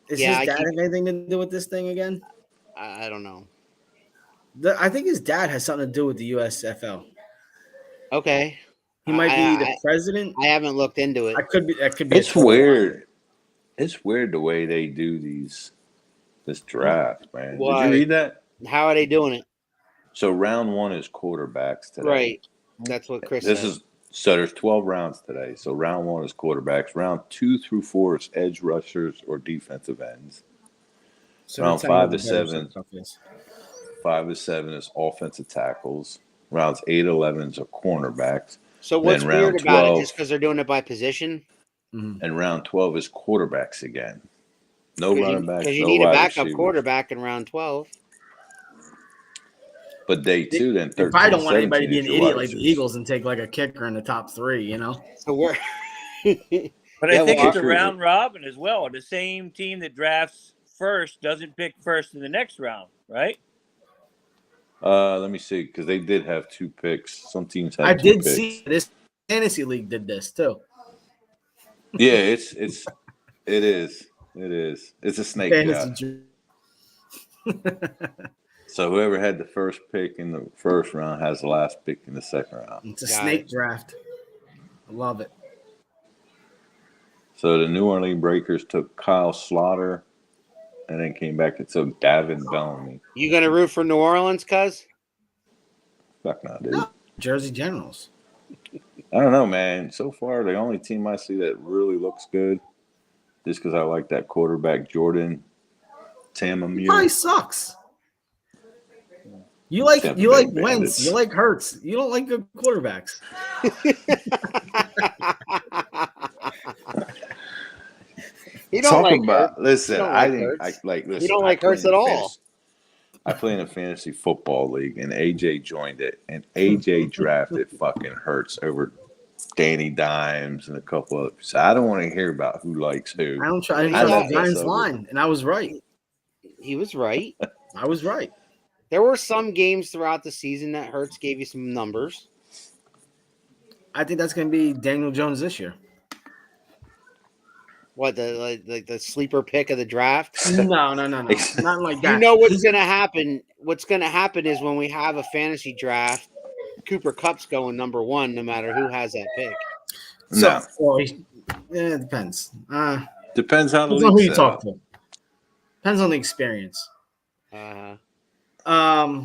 Is Yeah, his dad have anything to do with this thing again? I don't know. I think his dad has something to do with the USFL. Okay. He might be the president. I haven't looked into it. That could be. It's weird. It's weird the way they do this draft, man. Why? Did you read that? How are they doing it? So round 1 is quarterbacks today. Right. That's what Chris said. So there's 12 rounds today. So round 1 is quarterbacks. Round 2 through 4 is edge rushers or defensive ends. So round 5 to 7. 5 to 7 is offensive tackles. Rounds 8 to 11 are cornerbacks. So what's Then round weird about 12 it? Just because they're doing it by position? and round 12 is quarterbacks again. No running backs. Because you no need a wide backup receivers. quarterback in round 12. But day 2, then 13. You probably don't want anybody to be an 17 is your idiot wide like the receivers. Eagles and take like a kicker in the top 3, you know? So we're. But Yeah, I think well, it's a round robin as well. The same team that drafts first doesn't pick first in the next round, right? Let me see, because they did have 2 picks. Some teams had I 2 did picks. see this fantasy league did this too. Yeah, it is. It's a snake Fantasy draft. So whoever had the first pick in the first round has the last pick in the second round. It's a Got snake it. draft. I love it. So the New Orleans Breakers took Kyle Slaughter and then came back and took Davin Bellamy. You going to root for New Orleans, cuz? Fuck no, dude. No. Jersey Generals. I don't know, man. So far, the only team I see that really looks good, just because I like that quarterback, Jordan He Tamamir. probably sucks. You like Tampa you Bay like Bandits. Wentz. You like Hurts. You don't like good quarterbacks. You don't Talk like about. Hurts. Listen, You don't I like think Hurts. I like. Listen, You don't I like play Hurts in at a all. fantasy- I play in a fantasy football league, and AJ joined it, and AJ drafted fucking Hurts over Danny Dimes and a couple others. So I don't want to hear about who likes who. I don't try. I didn't I trust like the that Giants subject. line, and I was right. He was right. I was right. There were some games throughout the season that Hurts gave you some numbers. I think that's going to be Daniel Jones this year. What, the sleeper pick of the draft? No, not like that. You know what's going to happen? What's going to happen is when we have a fantasy draft, Cooper Kupp's going number 1 no matter who has that pick. No, It depends. depends how the Depends on who league you set talk up. to. Depends on the experience. No,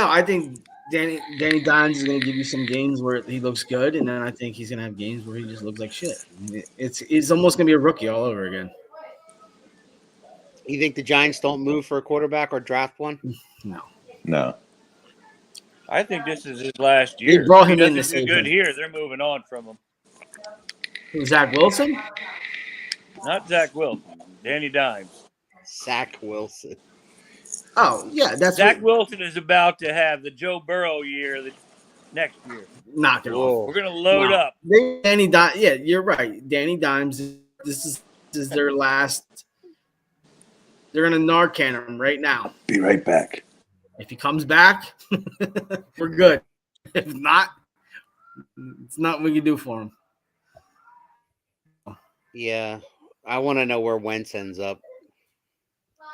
I think Danny Dimes is going to give you some games where he looks good, and then I think he's going to have games where he just looks like shit. It's almost going to be a rookie all over again. You think the Giants don't move for a quarterback or draft one? No. I think this is his last year. They brought him He in to doesn't do save good him. here. They're moving on from him. Who's Zach Wilson? Not Zach Wilson. Danny Dimes. Zach Wilson. Oh, yeah. That's Zach Wilson is about to have the Joe Burrow year next year. Knock it off. We're going to load up. Danny Dimes. Yeah, you're right. Danny Dimes. This is their last. They're going to Narcan him right now. Be right back. If he comes back, we're good. If not, it's not what we can do for him. Yeah, I want to know where Wentz ends up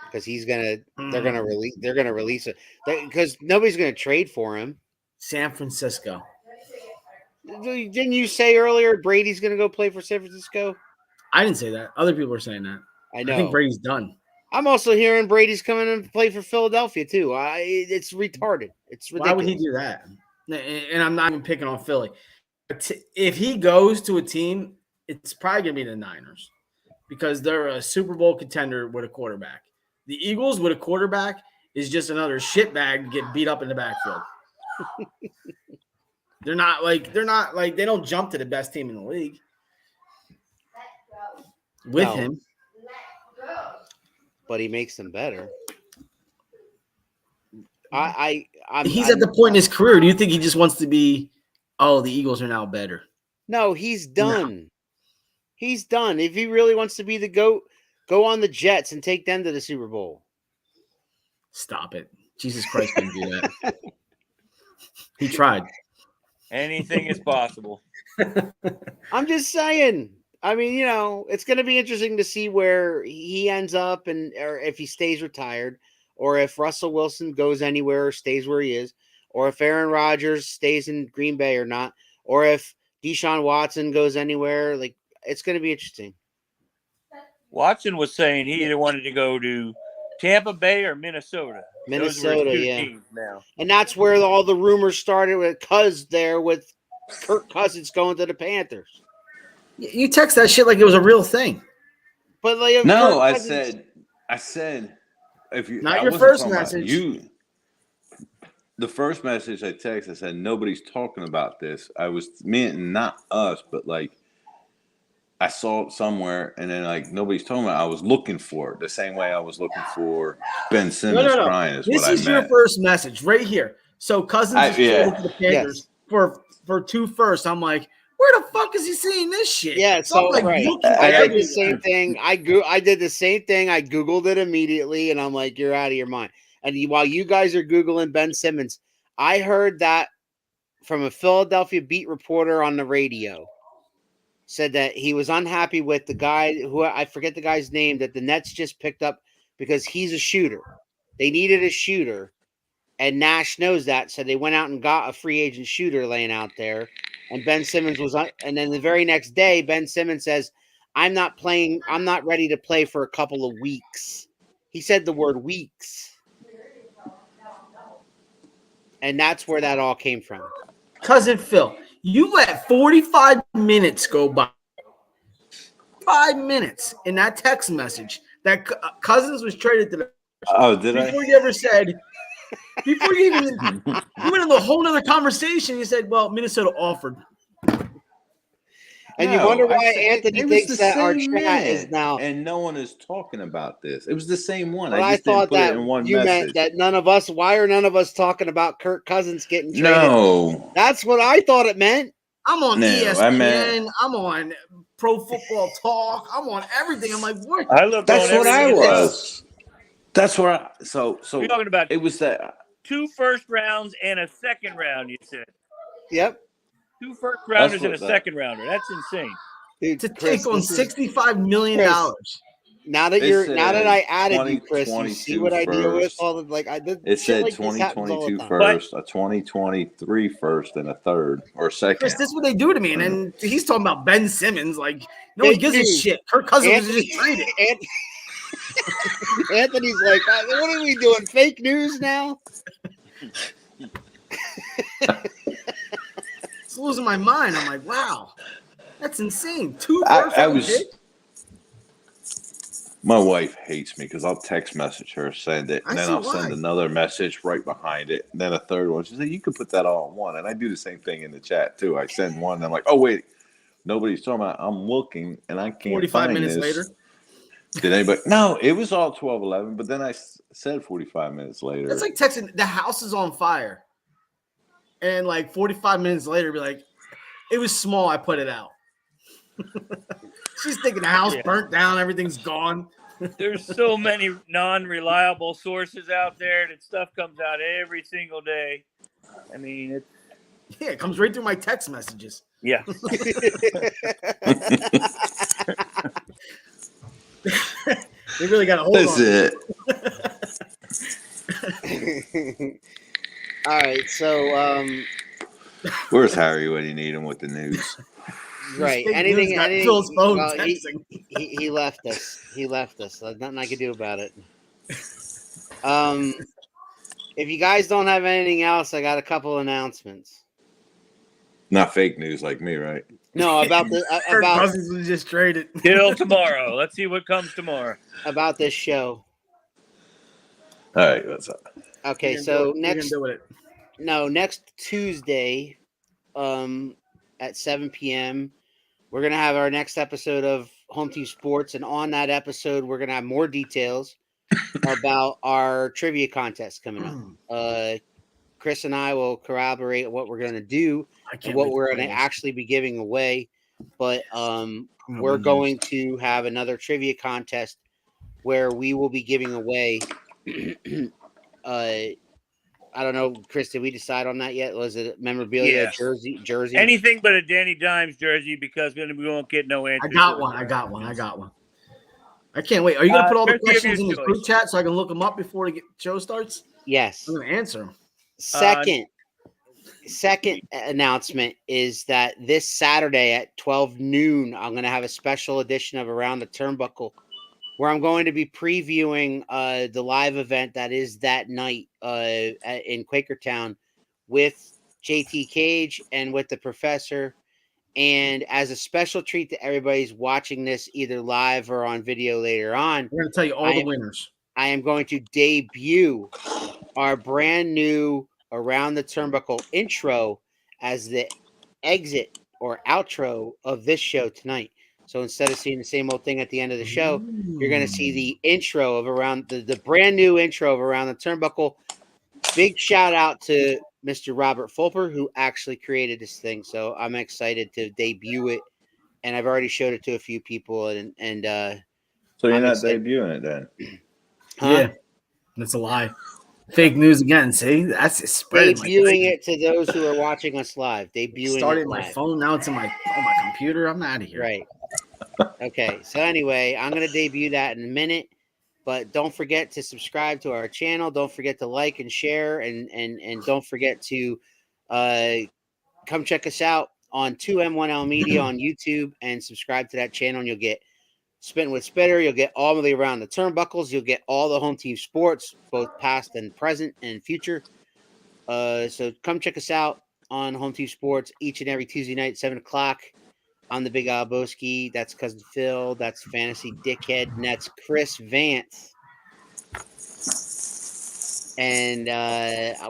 because they're gonna release it because nobody's gonna trade for him. San Francisco. Didn't you say earlier Brady's gonna go play for San Francisco? I didn't say that. Other people are saying that. I know. I think Brady's done. I'm also hearing Brady's coming and play for Philadelphia too. It's retarded. It's ridiculous. Why would he do that? And I'm not even picking on Philly. If he goes to a team, it's probably going to be the Niners because they're a Super Bowl contender with a quarterback. The Eagles with a quarterback is just another shitbag to get beat up in the backfield. They're not like they don't jump to the best team in the league with him. But he makes them better. He's at the point in his career. Do you think he just wants to be? Oh, the Eagles are now better. No, he's done. No. He's done. If he really wants to be the GOAT, go on the Jets and take them to the Super Bowl. Stop it. Jesus Christ didn't do that. He tried. Anything is possible. I'm just saying. I mean, it's going to be interesting to see where he ends up or if he stays retired. or if Russell Wilson goes anywhere or stays where he is, or if Aaron Rodgers stays in Green Bay or not, or if Deshaun Watson goes anywhere. Like, it's going to be interesting. Watson was saying he either wanted to go to Tampa Bay or Minnesota. Minnesota, Those were his two yeah. teams now. And that's where all the rumors started with with Kirk Cousins going to the Panthers. You text that shit like it was a real thing. But like, No, I said, if you Not I your wasn't first talking about message. you. The first message I texted, I said nobody's talking about this. I was meaning not us, but like I saw it somewhere, and then like nobody's talking about it. I was looking for it the same way I was looking for Ben Simmons No. crying is This what I is your meant. first message right here. So Cousins is traded to the Panthers Yes. for 2 firsts. I'm like, where the fuck is he seeing this shit? Yeah, so I'm like, right. looking I did the everywhere. same thing. I did the same thing. I Googled it immediately, and I'm like, you're out of your mind. And while you guys are Googling Ben Simmons, I heard that from a Philadelphia beat reporter on the radio. Said that he was unhappy with the guy who I forget the guy's name that the Nets just picked up because he's a shooter. They needed a shooter, and Nash knows that, so they went out and got a free agent shooter laying out there. And Ben Simmons was on, and then the very next day, Ben Simmons says, I'm not ready to play for a couple of weeks. He said the word weeks. And that's where that all came from. Cousin Phil, you let 45 minutes go by. 5 minutes in that text message that Cousins was traded to the before you ever said, before you even you went in a whole other conversation, you said, well, Minnesota offered. And you wonder why it Anthony was thinks the that our same chat is minute, now. and no one is talking about this. It was the same one. But I I just didn't thought put that it in one you message. meant that why are none of us talking about Kirk Cousins getting traded? No, That's what I thought it meant. I'm on No, ESPN. I'm on Pro Football Talk. I'm on everything. I'm like, what? I looked that's on what I everything else. was. That's where I. So We're talking about it was that. 2 first rounds and a second round. You said Yep. 2 first rounders and a what that- second rounder. That's insane. Dude, To Chris, take on this is- $65 million. Chris, now that It I added you, 20, Chris, you see what I deal with? first. All the I did. It shit said like this happens all the 2022 time. first, a 2023 first, and a third or second. Chris, this is what they do to me. And then he's talking about Ben Simmons. Like, no one Fake gives a news. shit. Kirk Cousins was Anthony- just traded. Anthony's like, what are we doing? Fake news now? It's losing my mind. I'm like, wow, that's insane. 2 I first-round was. picks? My wife hates me because I'll text message her, send it, I and then see I'll why. send another message right behind it, and then a third one. She said, "You can put that all in one," and I do the same thing in the chat too. I send one, and I'm like, "Oh wait, nobody's talking about." I'm looking, and I can't. 45 find minutes this. later. Did anybody? No, it was all 12:11, but then I said 45 minutes later. That's like texting, the house is on fire. And like 45 minutes later, be like, it was small. I put it out. She's thinking the house burnt down. Everything's gone. There's so many non-reliable sources out there that stuff comes out every single day. I mean, it's Yeah, it comes right through my text messages. yeah. They really got a hold That's on. it. All right, so Where's Harry when you need him with the news? right, Fake anything, news got anything. Phil's phone well, texting. he left us. He left us. There's nothing I could do about it. If you guys don't have anything else, I got a couple announcements. Not fake news like me, right? No, about the Kirk Cousins was just traded. Till tomorrow. Let's see what comes tomorrow. about this show. All right, what's up? Okay, You're so gonna do it. next Tuesday, at 7 p.m., we're gonna have our next episode of Home Team Sports, and on that episode, we're gonna have more details about our trivia contest coming up. Chris and I will corroborate what we're gonna do I and can't what wait we're to gonna play actually be giving away. But we're win going to have another trivia contest where we will be giving away. I don't know, Chris. Did we decide on that yet? Was it memorabilia, Yes. jersey? Anything but a Danny Dimes jersey because then we won't get no answers. I got one. I can't wait. Are you gonna put all the Especially if questions in you're this group Jewish. chat so I can look them up before the show starts? Yes. I'm gonna answer them. Second announcement is that this Saturday at 12 noon, I'm going to have a special edition of Around the Turnbuckle where I'm going to be previewing the live event that is that night in Quakertown with JT Cage and with the Professor. And as a special treat to everybody who's watching this either live or on video later on, We're gonna tell you all the winners. I am going to debut our brand new Around the Turnbuckle intro as the exit or outro of this show tonight. So instead of seeing the same old thing at the end of the show, you're going to see the intro of the brand new intro of Around the Turnbuckle. Big shout out to Mr. Robert Fulper, who actually created this thing. So I'm excited to debut it. And I've already showed it to a few people. So you're I'm not excited. debuting it then? Huh? Yeah, that's a lie. Fake news again. See, that's just spreading. Debuting it to those who are watching us live. Debuting Started it my live. phone. Now it's on my computer. I'm out of here. Right. Okay. So anyway, I'm going to debut that in a minute. But don't forget to subscribe to our channel. Don't forget to like and share. And don't forget to come check us out on 2M1L Media on YouTube and subscribe to that channel. And you'll get Spitting with Spitter. You'll get all of the Around the Turnbuckles. You'll get all the home team sports, both past and present and future. So come check us out on Home Team Sports each and every Tuesday night, 7 o'clock. I'm the Big Alboski. That's Cousin Phil. That's Fantasy Dickhead. And that's Chris Vance. And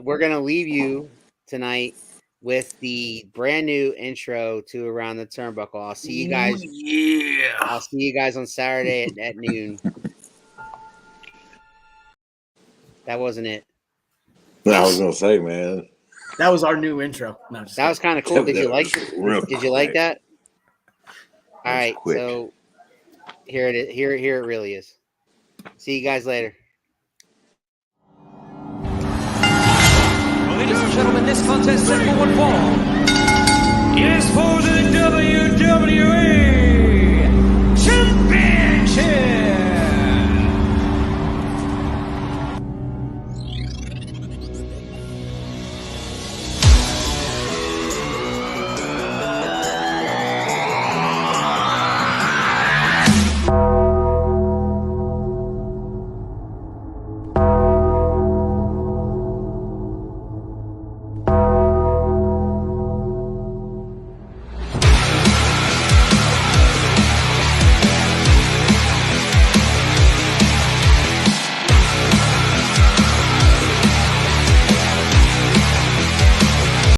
we're going to leave you tonight with the brand new intro to Around the Turnbuckle. I'll see you guys. Yeah. I'll see you guys on Saturday at noon. That wasn't it. I was gonna say, man, That was our new intro. No, just That was kind of cool. Did you like That was real it? Did you like quick. that? All right. quick. So here it is. Here it really is. See you guys later. Ladies and gentlemen, this contest set for one fall